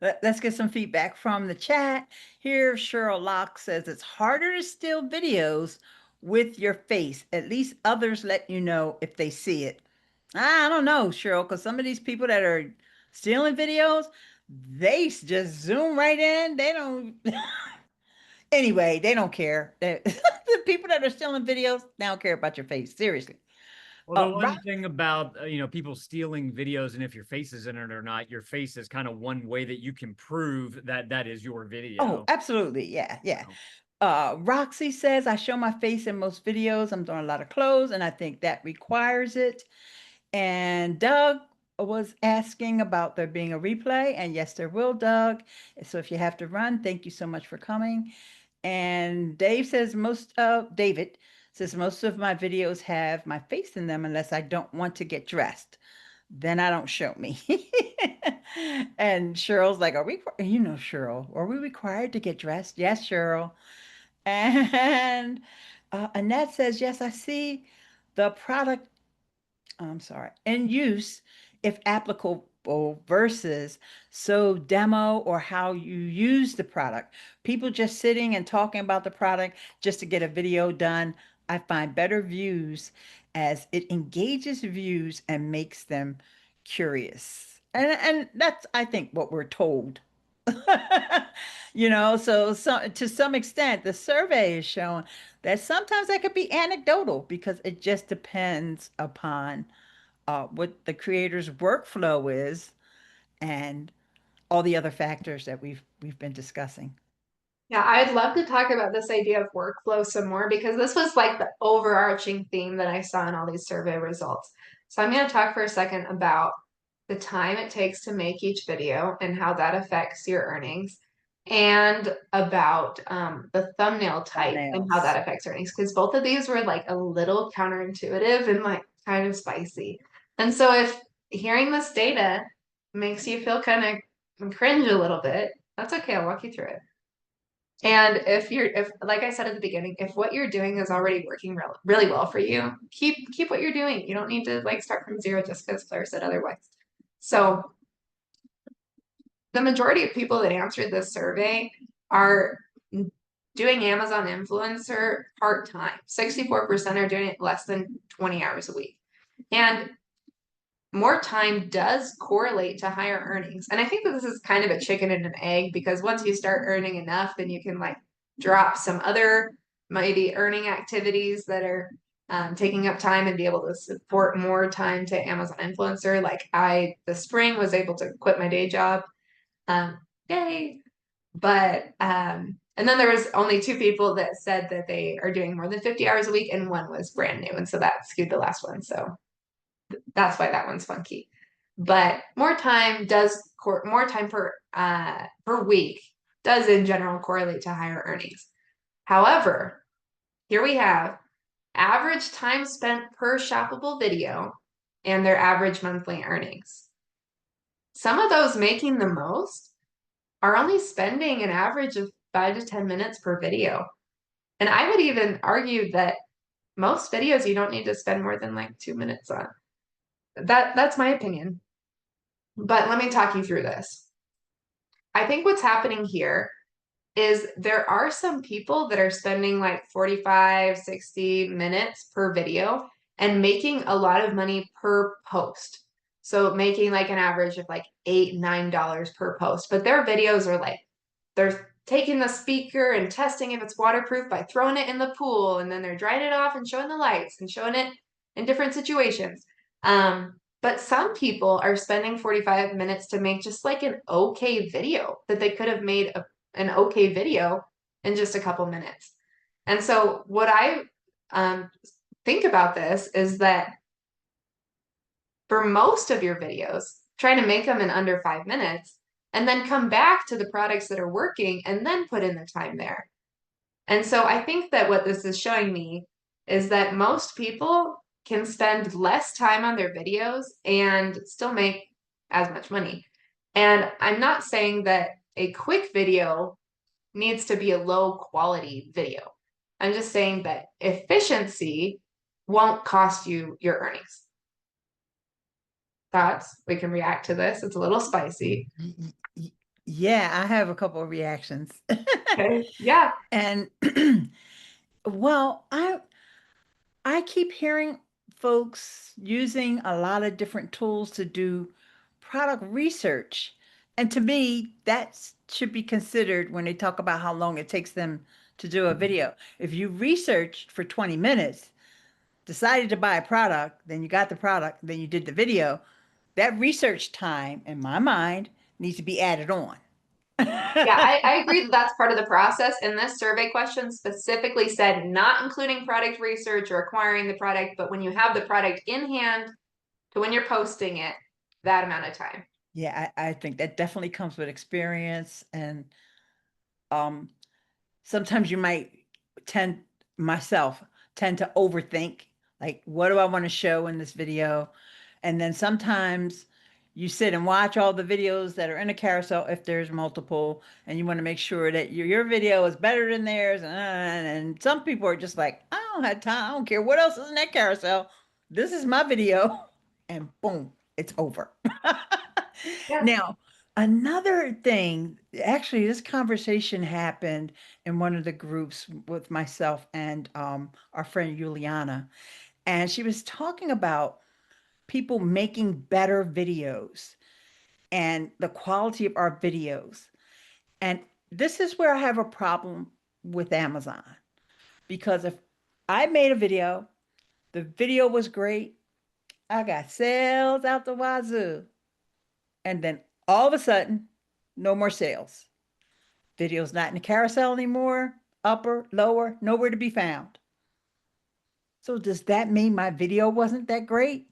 Let's get some feedback from the chat. Here, Cheryl Locke says it's harder to steal videos with your face. At least others let you know if they see it. I don't know, Cheryl, because some of these people that are stealing videos, they just zoom right in. They don't. Anyway, they don't care. The people that are stealing videos, they don't care about your face. Seriously. Well, the Right. one thing about people stealing videos, and if your face is in it or not, your face is kind of one way that you can prove that that is your video. Oh, absolutely. Yeah, yeah. Roxy says, I show my face in most videos. I'm doing a lot of clothes, and I think that requires it. And Doug was asking about there being a replay. And yes, there will, Doug. So if you have to run, thank you so much for coming. And David says most of my videos have my face in them unless I don't want to get dressed. Then I don't show me. And Cheryl's like, Cheryl, are we required to get dressed? Yes, Cheryl. And Annette says, yes, I see the product, I'm sorry, in use if applicable versus so demo or how you use the product. People just sitting and talking about the product just to get a video done. I find better views as it engages views and makes them curious. And that's, I think, what we're told. So to some extent, the survey is showing that sometimes that could be anecdotal because it just depends upon what the creator's workflow is and all the other factors that we've been discussing. Yeah, I'd love to talk about this idea of workflow some more because this was like the overarching theme that I saw in all these survey results. So I'm going to talk for a second about the time it takes to make each video and how that affects your earnings, and about the thumbnail type and how that affects earnings, because both of these were like a little counterintuitive and like kind of spicy. And so if hearing this data makes you feel kind of cringe a little bit, that's okay. I'll walk you through it. And if like I said at the beginning, if what you're doing is already working really well for you, keep what you're doing. You don't need to like start from zero just because Claire said otherwise. So the majority of people that answered this survey are doing Amazon influencer part-time. 64% are doing it less than 20 hours a week. And more time does correlate to higher earnings. And I think that this is kind of a chicken and an egg, because once you start earning enough, then you can like drop some other maybe earning activities that are taking up time and be able to support more time to Amazon influencer. Like this spring was able to quit my day job. Yay. But and then there was only 2 people that said that they are doing more than 50 hours a week, and one was brand new. And so that skewed the last one. So that's why that one's funky. But more time per week does in general correlate to higher earnings. However, here we have average time spent per shoppable video and their average monthly earnings. Some of those making the most are only spending an average of 5 to 10 minutes per video. And I would even argue that most videos you don't need to spend more than like 2 minutes on. That's my opinion. But let me talk you through this. I think what's happening here is there are some people that are spending like 45, 60 minutes per video and making a lot of money per post. So making like an average of like $8, $9 per post. But their videos are like, they're taking the speaker and testing if it's waterproof by throwing it in the pool, and then they're drying it off and showing the lights and showing it in different situations. But some people are spending 45 minutes to make just like an okay video that they could have made an okay video in just a couple minutes. And so what I think about this is that for most of your videos, try to make them in under 5 minutes, and then come back to the products that are working and then put in the time there. And so I think that what this is showing me is that most people can spend less time on their videos and still make as much money. And I'm not saying that a quick video needs to be a low quality video. I'm just saying that efficiency won't cost you your earnings. Thoughts? We can react to this. It's a little spicy. Yeah, I have a couple of reactions. Okay. Yeah. And well, I keep hearing folks using a lot of different tools to do product research. And to me, that should be considered when they talk about how long it takes them to do a video. If you researched for 20 minutes, decided to buy a product, then you got the product, then you did the video, that research time, in my mind, needs to be added on. Yeah, I agree that that's part of the process. And this survey question specifically said not including product research or acquiring the product, but when you have the product in hand to when you're posting it, that amount of time. Yeah, I think that definitely comes with experience. And um, sometimes you might tend, myself, tend to overthink, like, what do I want to show in this video? And then sometimes you sit and watch all the videos that are in a carousel if there's multiple, and you want to make sure that your video is better than theirs. And some people are just like, I don't have time. I don't care what else is in that carousel. This is my video. And boom, it's over. Yeah. Now, another thing, actually, this conversation happened in one of the groups with myself and our friend Juliana, and she was talking about people making better videos and the quality of our videos. And this is where I have a problem with Amazon, because if I made a video, the video was great, I got sales out the wazoo, and then all of a sudden, no more sales. Video's not in the carousel anymore, upper, lower, nowhere to be found. So does that mean my video wasn't that great?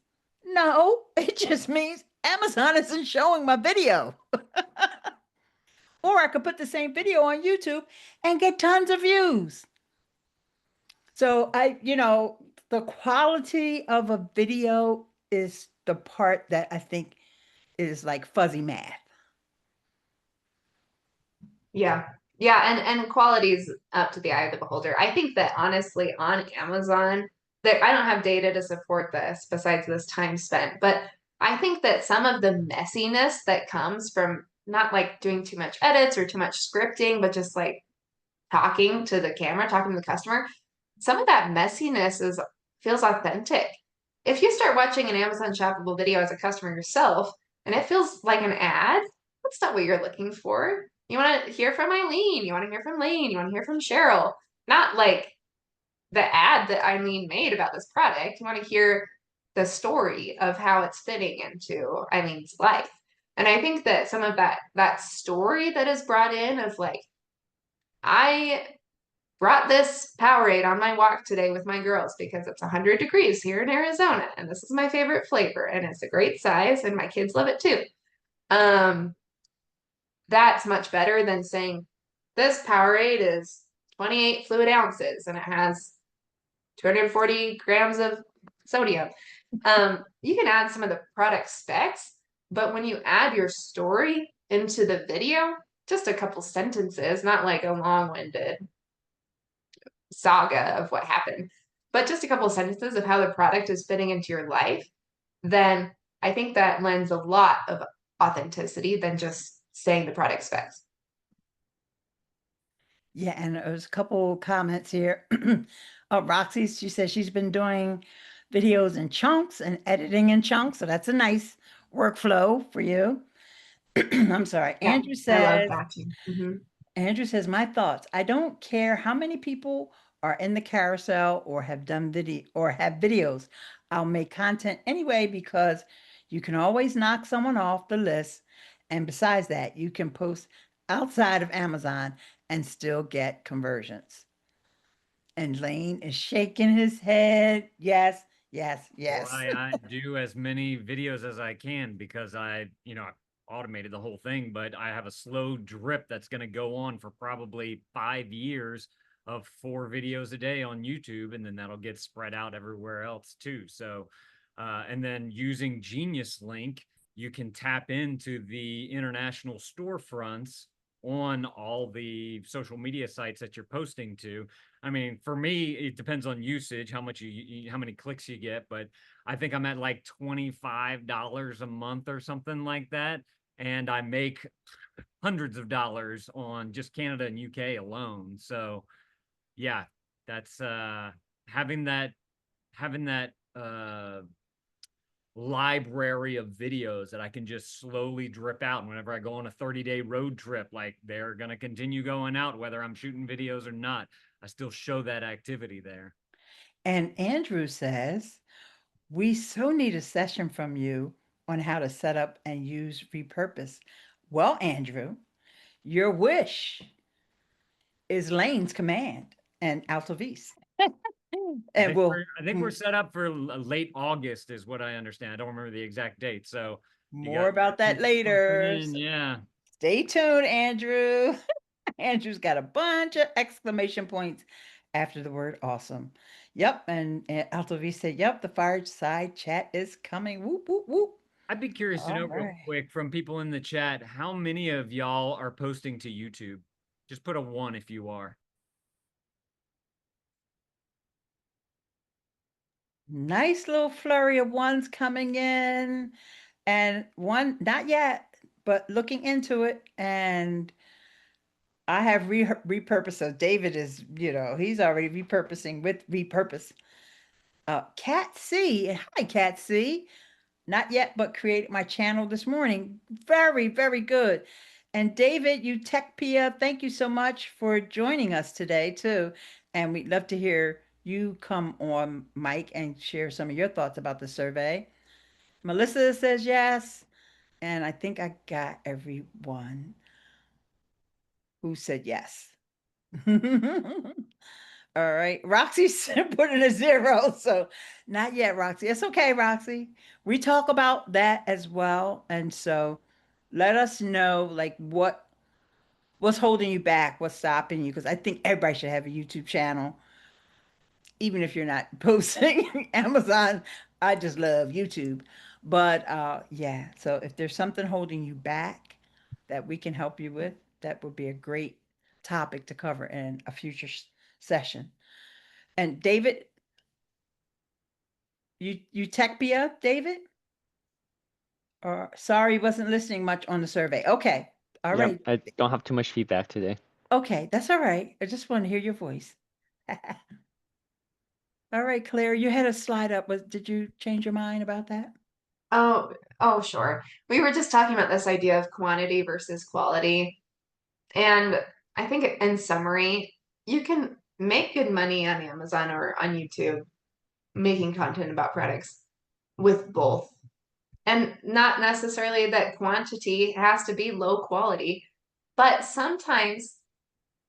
No, it just means Amazon isn't showing my video. Or I could put the same video on YouTube and get tons of views. So the quality of a video is the part that I think is like fuzzy math. Yeah. Yeah, and quality is up to the eye of the beholder. I think that honestly on Amazon, that I don't have data to support this besides this time spent, but I think that some of the messiness that comes from not like doing too much edits or too much scripting, but just like talking to the camera, talking to the customer, some of that messiness is feels authentic. If you start watching an Amazon shoppable video as a customer yourself and it feels like an ad, that's not what you're looking for. You want to hear from Eileen, you want to hear from Lane, you want to hear from Cheryl, not like the ad that Eileen made about this product. You want to hear the story of how it's fitting into Eileen's life. And I think that some of that story that is brought in of like, I brought this Powerade on my walk today with my girls because it's 100 degrees here in Arizona and this is my favorite flavor and it's a great size and my kids love it too. That's much better than saying this Powerade is 28 fluid ounces and it has 240 grams of sodium. You can add some of the product specs, but when you add your story into the video, just a couple sentences, not like a long-winded saga of what happened, but just a couple of sentences of how the product is fitting into your life, then I think that lends a lot of authenticity than just saying the product specs. Yeah, and there's a couple comments here. Roxy, she says she's been doing videos in chunks and editing in chunks, so that's a nice workflow for you. I'm sorry. Yeah, I love batching. Andrew says, my thoughts. I don't care how many people are in the carousel or have done video or have videos. I'll make content anyway because you can always knock someone off the list. And besides that, you can post outside of Amazon and still get conversions. And Lane is shaking his head. Yes, yes, yes. Why I do as many videos as I can because I automated the whole thing, but I have a slow drip that's going to go on for probably 5 years of 4 videos a day on YouTube, and then that'll get spread out everywhere else too. So, and then using Genius Link, you can tap into the international storefronts on all the social media sites that you're posting to. I mean, for me, it depends on usage, how much how many clicks you get, but I think I'm at like $25 a month or something like that. And I make hundreds of dollars on just Canada and UK alone. So yeah, that's having that library of videos that I can just slowly drip out. And whenever I go on a 30-day road trip, like they're going to continue going out, whether I'm shooting videos or not. I still show that activity there. And Andrew says, we so need a session from you on how to set up and use repurpose. Well, Andrew, your wish is Lane's command and Altavis. And we'll I think we're set up for late August is what I understand. I don't remember the exact date. So you more got about that later. in, yeah. Stay tuned, Andrew. Andrew's got a bunch of exclamation points after the word awesome. Yep. And Altavis said, yep, the fireside chat is coming. Whoop, whoop, whoop. I'd be curious to All know real right. quick from people in the chat, how many of y'all are posting to YouTube? Just put a 1 if you are. Nice little flurry of ones coming in, and one not yet, but looking into it. And I have repurposed. So David is, he's already repurposing with repurpose. Cat C, hi Cat C. Not yet, but created my channel this morning. Very, very good. And David, you tech Pia, thank you so much for joining us today too. And we'd love to hear you come on mic and share some of your thoughts about the survey. Melissa says yes. And I think I got everyone who said yes. All right. Roxy's put in a 0. So not yet, Roxy. It's okay, Roxy. We talk about that as well. And so let us know like what's holding you back, what's stopping you. Because I think everybody should have a YouTube channel, even if you're not posting Amazon. I just love YouTube. But yeah, so if there's something holding you back that we can help you with, that would be a great topic to cover in a future session. And David, you tech me up, David? Or sorry, wasn't listening much on the survey. Okay. All Yep, right. I don't have too much feedback today. Okay, that's all right. I just want to hear your voice. All right, Claire, you had a slide up. Did you change your mind about that? Oh, sure. We were just talking about this idea of quantity versus quality. And I think in summary, you can make good money on Amazon or on YouTube making content about products with both. And not necessarily that quantity has to be low quality, but sometimes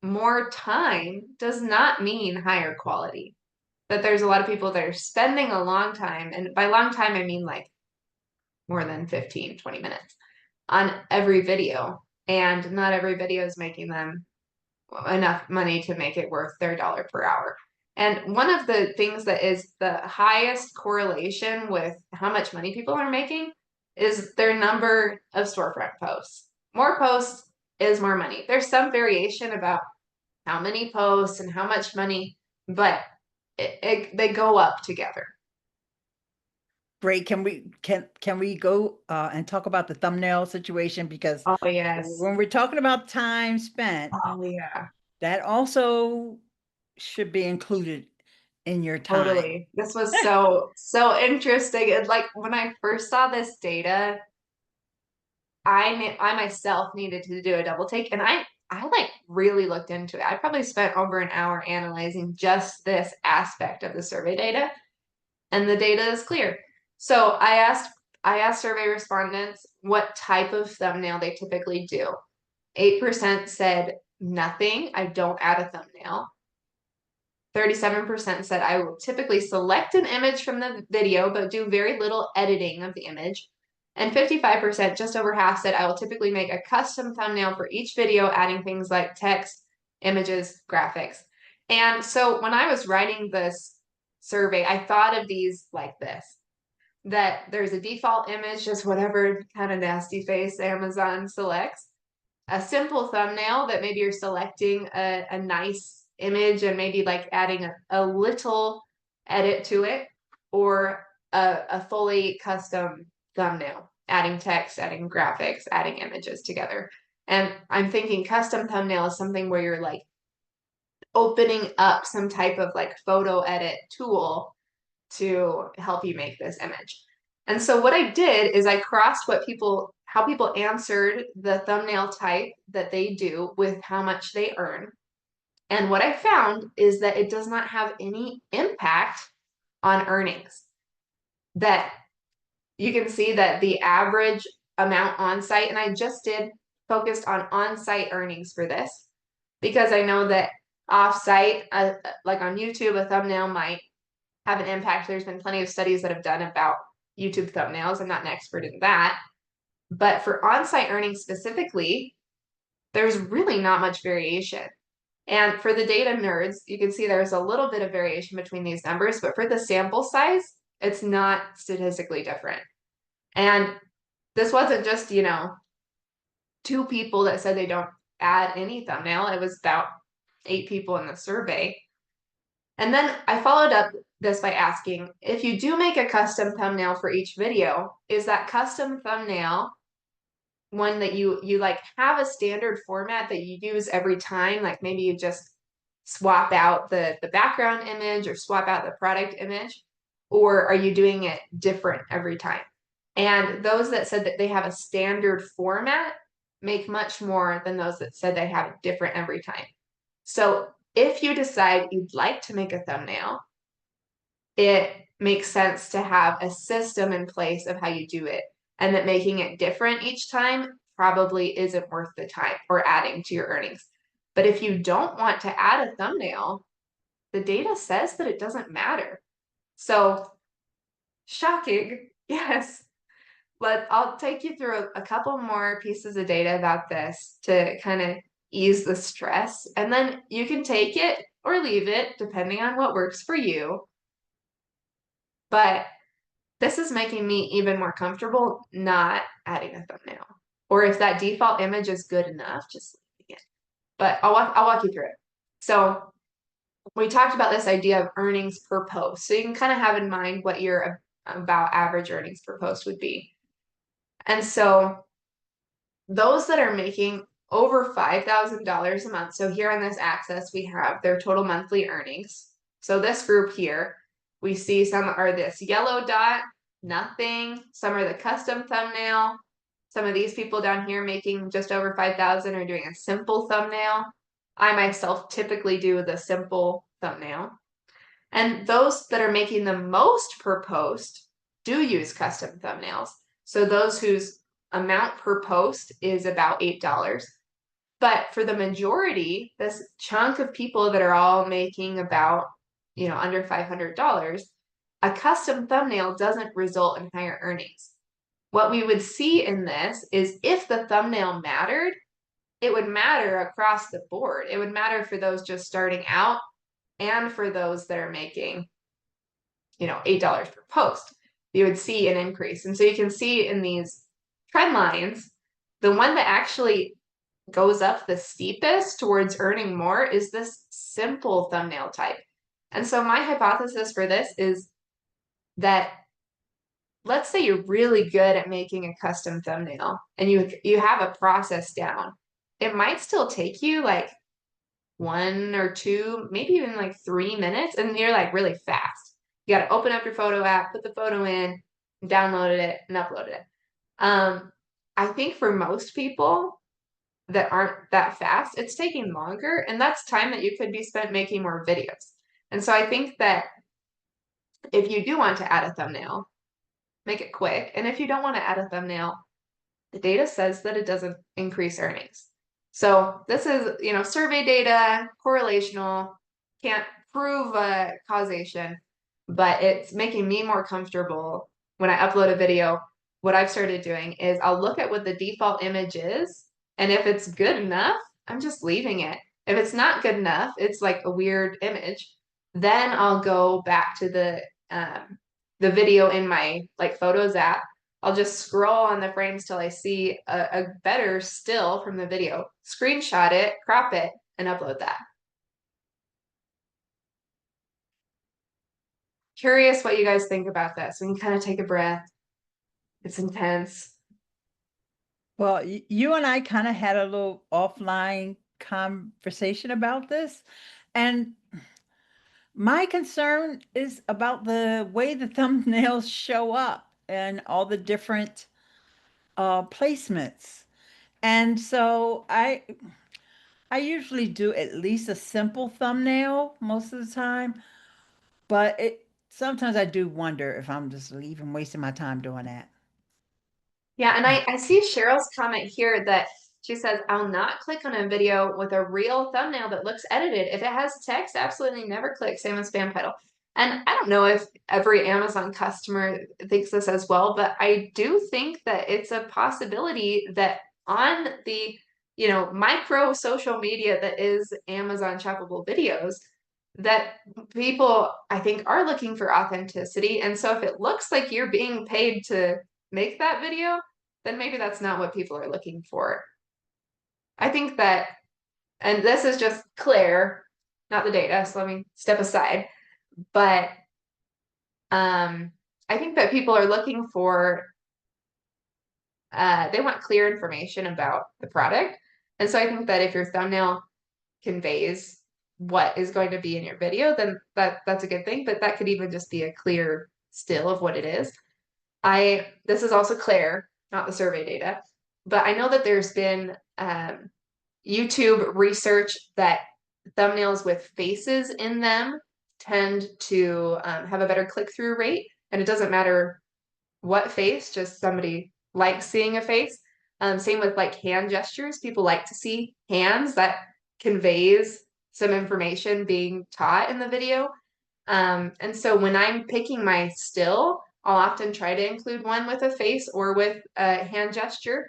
more time does not mean higher quality. That there's a lot of people that are spending a long time, and by long time, I mean like more than 15, 20 minutes on every video. And not every video is making them enough money to make it worth their dollar per hour. And one of the things that is the highest correlation with how much money people are making is their number of storefront posts. More posts is more money. There's some variation about how many posts and how much money, but they go up together. Great. Can we go and talk about the thumbnail situation? Because Oh, yes. when we're talking about time spent, Oh, yeah. that also should be included in your time. Totally. This was so interesting. And like when I first saw this data, I myself needed to do a double take, and I like really looked into it. I probably spent over an hour analyzing just this aspect of the survey data, and the data is clear. So I asked survey respondents what type of thumbnail they typically do. 8% said nothing, I don't add a thumbnail. 37% said I will typically select an image from the video, but do very little editing of the image. And 55%, just over half, said I will typically make a custom thumbnail for each video, adding things like text, images, graphics. And so when I was writing this survey, I thought of these like this, that there's a default image, just whatever kind of nasty face Amazon selects, a simple thumbnail that maybe you're selecting a nice image and maybe like adding a little edit to it, or a fully custom thumbnail, adding text, adding graphics, adding images together. And I'm thinking custom thumbnail is something where you're like opening up some type of like photo edit tool to help you make this image. And so what I did is I crossed how people answered the thumbnail type that they do with how much they earn. And what I found is that it does not have any impact on earnings. That you can see that the average amount on site, and I just focused on on-site earnings for this, because I know that off-site, like on YouTube, a thumbnail might have an impact. There's been plenty of studies that have done about YouTube thumbnails. I'm not an expert in that. But for on-site earnings specifically, there's really not much variation. And for the data nerds, you can see there's a little bit of variation between these numbers, but for the sample size, it's not statistically different. And this wasn't just, 2 people that said they don't add any thumbnail. It was about 8 people in the survey. And then I followed up this by asking, if you do make a custom thumbnail for each video, is that custom thumbnail one that you like have a standard format that you use every time? Like maybe you just swap out the background image or swap out the product image, or are you doing it different every time? And those that said that they have a standard format make much more than those that said they have it different every time. So if you decide you'd like to make a thumbnail, it makes sense to have a system in place of how you do it, and that making it different each time probably isn't worth the time or adding to your earnings. But if you don't want to add a thumbnail, the data says that it doesn't matter. So shocking, yes. But I'll take you through a couple more pieces of data about this to kind of ease the stress. And then you can take it or leave it, depending on what works for you. But this is making me even more comfortable not adding a thumbnail. Or if that default image is good enough, just leaving it. But I'll walk you through it. So we talked about this idea of earnings per post. So you can kind of have in mind what your about average earnings per post would be. And so those that are making over $5,000 a month, so here on this axis, we have their total monthly earnings. So this group here, we see some are this yellow dot, nothing. Some are the custom thumbnail. Some of these people down here making just over 5,000 are doing a simple thumbnail. I myself typically do the simple thumbnail. And those that are making the most per post do use custom thumbnails. So those whose amount per post is about $8. But for the majority, this chunk of people that are all making about, under $500, a custom thumbnail doesn't result in higher earnings. What we would see in this is if the thumbnail mattered, it would matter across the board. It would matter for those just starting out and for those that are making, $8 per post. You would see an increase. And so you can see in these trend lines, the one that actually goes up the steepest towards earning more is this simple thumbnail type. And so my hypothesis for this is that, let's say you're really good at making a custom thumbnail and you have a process down. It might still take you like 1 or 2, maybe even like 3 minutes, and you're like really fast. You got to open up your photo app, put the photo in, downloaded it, and uploaded it. I think for most people that aren't that fast, it's taking longer, and that's time that you could be spent making more videos. And so I think that if you do want to add a thumbnail, make it quick. And if you don't want to add a thumbnail, the data says that it doesn't increase earnings. So this is, survey data, correlational, can't prove causation, but it's making me more comfortable when I upload a video. What I've started doing is I'll look at what the default image is, and if it's good enough, I'm just leaving it. If it's not good enough, it's like a weird image, then I'll go back to the video in my like Photos app. I'll just scroll on the frames till I see a better still from the video, screenshot it, crop it, and upload that. curious what you guys think about this. We can kind of take a breath. It's intense. Well, you and I kind of had a little offline conversation about this. And my concern is about the way the thumbnails show up and all the different placements. And so I usually do at least a simple thumbnail most of the time, but it sometimes I do wonder if I'm just even wasting my time doing that. Yeah, and I see Cheryl's comment here that she says, I'll not click on a video with a real thumbnail that looks edited. If it has text, absolutely never click, same as spam title. And I don't know if every Amazon customer thinks this as well, but I do think that it's a possibility that on the, micro social media that is Amazon shoppable videos, that people, I think, are looking for authenticity. And so if it looks like you're being paid to make that video, then maybe that's not what people are looking for. I think that, and this is just Claire, not the data, so let me step aside. But I think that people are looking for, they want clear information about the product. And so I think that if your thumbnail conveys what is going to be in your video, then that's a good thing. But that could even just be a clear still of what it is. This is also Claire, not the survey data, but I know that there's been YouTube research that thumbnails with faces in them tend to have a better click-through rate, and it doesn't matter what face, just somebody likes seeing a face. Same with like hand gestures. People like to see hands. That conveys some information being taught in the video. And so when I'm picking my still, I'll often try to include one with a face or with a hand gesture.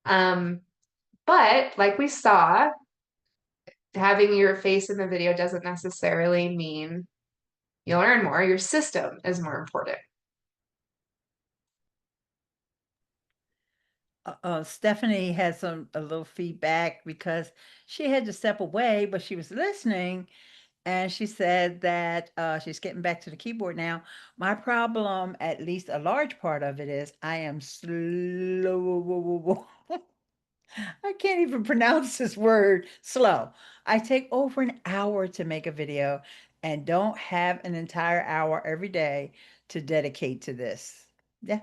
But like we saw, having your face in the video doesn't necessarily mean you'll earn more. Your system is more important. Stephanie has a little feedback because she had to step away, but she was listening, and she said that she's getting back to the keyboard now. My problem, at least a large part of it, is I am slow. I can't even pronounce this word, slow. I take over an hour to make a video and don't have an entire hour every day to dedicate to this. Yeah,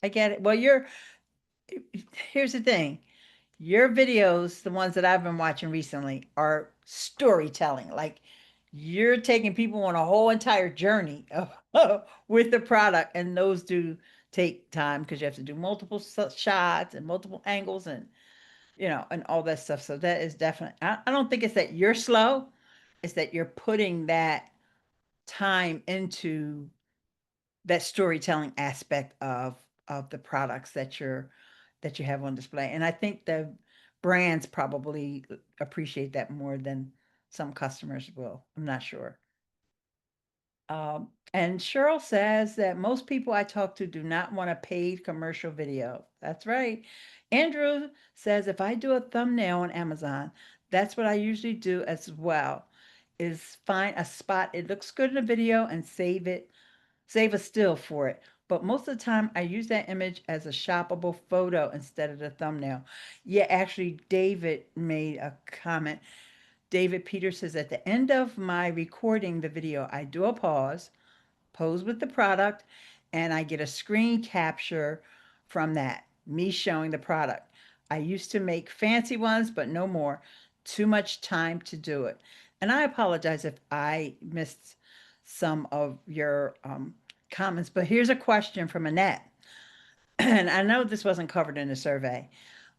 I get it. Well, here's the thing. Your videos, the ones that I've been watching recently, are storytelling. Like you're taking people on a whole entire journey with the product, and those do take time because you have to do multiple shots and multiple angles and and all that stuff. So that is definitely, I don't think it's that you're slow, it's that you're putting that time into that storytelling aspect of the products that you have on display. And I think the brands probably appreciate that more than some customers will. I'm not sure. And Cheryl says that most people I talk to do not want a paid commercial video. That's right. Andrew says if I do a thumbnail on Amazon, that's what I usually do as well, is find a spot it looks good in the video and save a still for it. But most of the time, I use that image as a shoppable photo instead of the thumbnail. Yeah, actually, David made a comment. David Peters says, at the end of my recording the video, I do a pose with the product, and I get a screen capture from that, me showing the product. I used to make fancy ones, but no more. Too much time to do it. And I apologize if I missed some of your comments, but here's a question from Annette. And I know this wasn't covered in the survey.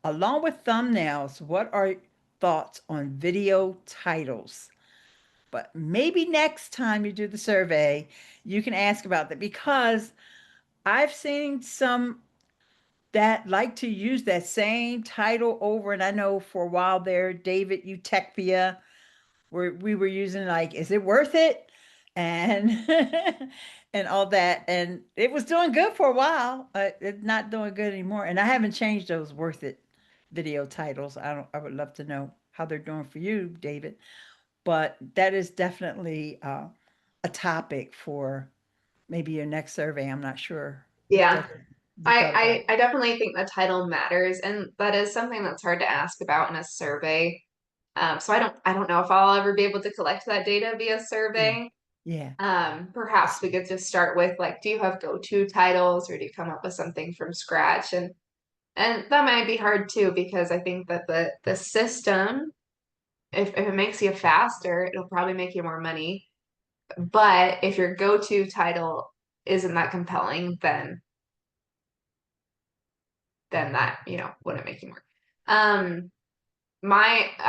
Along with thumbnails, what are thoughts on video titles? But maybe next time you do the survey, you can ask about that because I've seen some that like to use that same title over. And I know for a while there, David Utechpia, where we were using like, is it worth it? And and all that. And it was doing good for a while. It's not doing good anymore. And I haven't changed those worth it video titles. I would love to know how they're doing for you, David. But that is definitely a topic for maybe your next survey. I'm not sure. Yeah. You thought about it. I definitely think the title matters, and that is something that's hard to ask about in a survey. So I don't know if I'll ever be able to collect that data via survey. Yeah. Perhaps we could just start with like, do you have go-to titles, or do you come up with something from scratch? And that might be hard too, because I think that the system, if it makes you faster, it'll probably make you more money. But if your go-to title isn't that compelling, then that, wouldn't make you more. I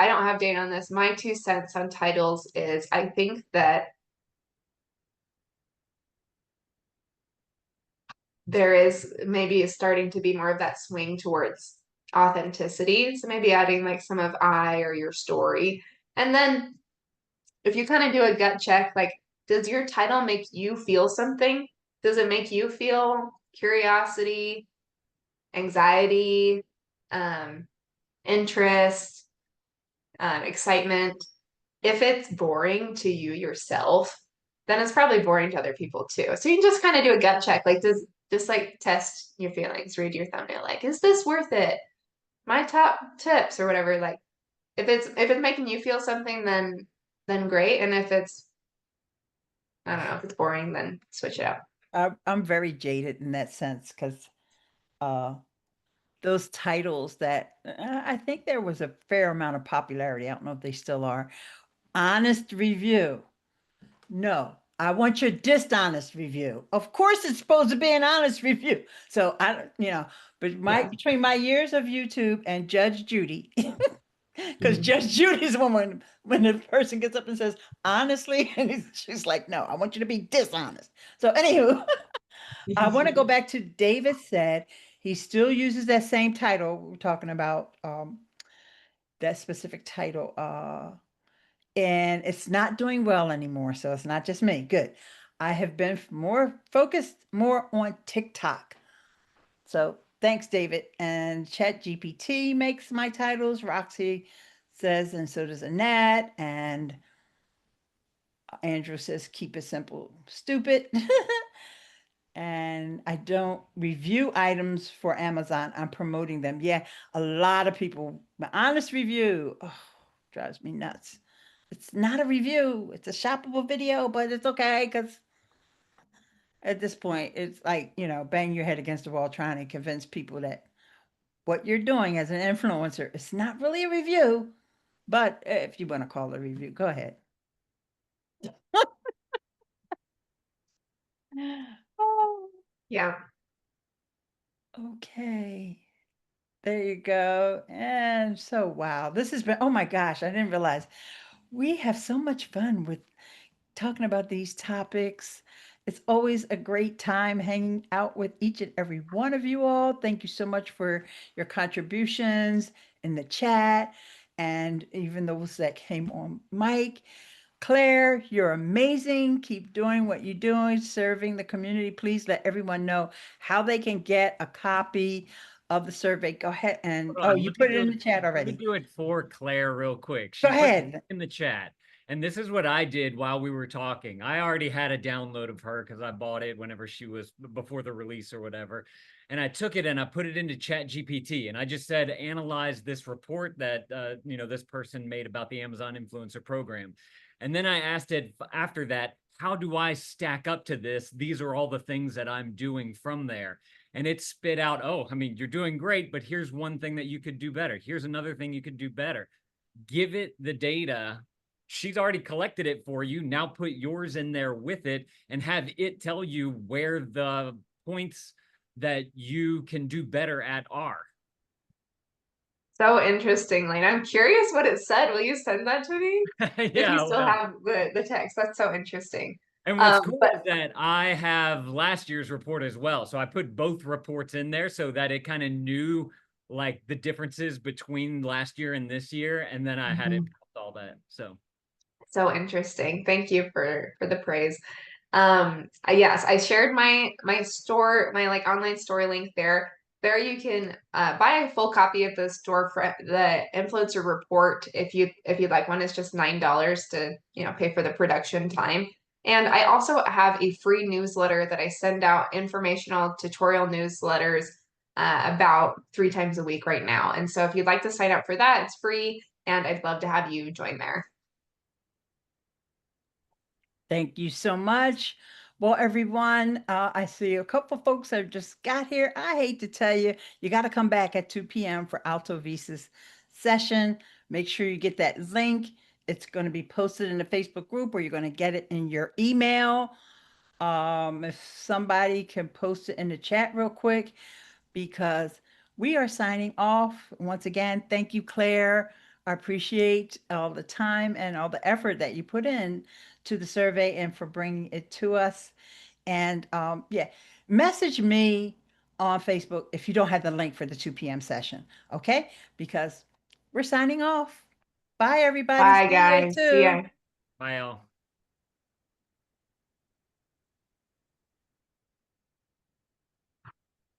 don't have data on this. My 2 cents on titles is I think that there is maybe starting to be more of that swing towards authenticity. So maybe adding like some of I or your story. And then if you kind of do a gut check, like, does your title make you feel something? Does it make you feel curiosity, anxiety, interest, excitement? If it's boring to you yourself, then it's probably boring to other people too. So you can just kind of do a gut check. Like, just like test your feelings, read your thumbnail. Like, is this worth it? My top tips or whatever. Like, if it's making you feel something, then great. And if it's, I don't know, if it's boring, then switch it out. I'm very jaded in that sense because those titles that I think there was a fair amount of popularity. I don't know if they still are. Honest review. No, I want your dishonest review. Of course, it's supposed to be an honest review. So but between my years of YouTube and Judge Judy, because Judge Judy is the one when the person gets up and says honestly, and she's like, no, I want you to be dishonest. So anywho, I want to go back to David said he still uses that same title. We're talking about that specific title. And it's not doing well anymore. So it's not just me. Good. I have been more focused more on TikTok. So thanks, David. And Chat GPT makes my titles. Roxy says, and so does Annette. And Andrew says, keep it simple, stupid. And I don't review items for Amazon. I'm promoting them. Yeah, a lot of people, my honest review, drives me nuts. It's not a review. It's a shoppable video, but it's okay because at this point, it's like, bang your head against the wall trying to convince people that what you're doing as an influencer is not really a review. But if you want to call it a review, go ahead. Oh, Yeah. okay. There you go. And so, wow, this has been, oh my gosh, I didn't realize we have so much fun with talking about these topics. It's always a great time hanging out with each and every one of you all. Thank you so much for your contributions in the chat and even those that came on mic. Claire, you're amazing. Keep doing what you're doing, serving the community. Please let everyone know how they can get a copy of the survey. Go ahead and, you put it in the chat Let me already. do it for Claire real quick. Go She put it ahead. in the chat. And this is what I did while we were talking. I already had a download of her because I bought it whenever she was before the release or whatever. And I took it and I put it into Chat GPT. And I just said, analyze this report that this person made about the Amazon influencer program. And then I asked it after that, how do I stack up to this? These are all the things that I'm doing from there. And it spit out, oh, I mean, you're doing great, but here's one thing that you could do better. Here's another thing you could do better. Give it the data. She's already collected it for you. Now put yours in there with it and have it tell you where the points that you can do better at are. So interesting, Lane. I'm curious what it said. Will you send that to me? If Yeah, you still have the text, that's so interesting. And what's cool is that I have last year's report as well. So I put both reports in there so that it kind of knew like the differences between last year and this year. And then I had it all that. So interesting. Thank you for the praise. Yes, I shared my store, my like online store link there. There you can buy a full copy of the store for the influencer report if you'd like one. It's just $9 to pay for the production time. And I also have a free newsletter that I send out, informational tutorial newsletters about 3 times a week right now. And so if you'd like to sign up for that, it's free, and I'd love to have you join there. Thank you so much. Well, everyone, I see a couple folks have just got here. I hate to tell you, you got to come back at 2 p.m. for Alto Visa's session. Make sure you get that link. It's going to be posted in the Facebook group, or you're going to get it in your email. If somebody can post it in the chat real quick, because we are signing off. Once again, thank you, Claire. I appreciate all the time and all the effort that you put in to the survey and for bringing it to us. And yeah, message me on Facebook if you don't have the link for the 2 p.m. session, okay? Because we're signing off. Bye, everybody. Bye, See you guys. See too. ya. Bye, all.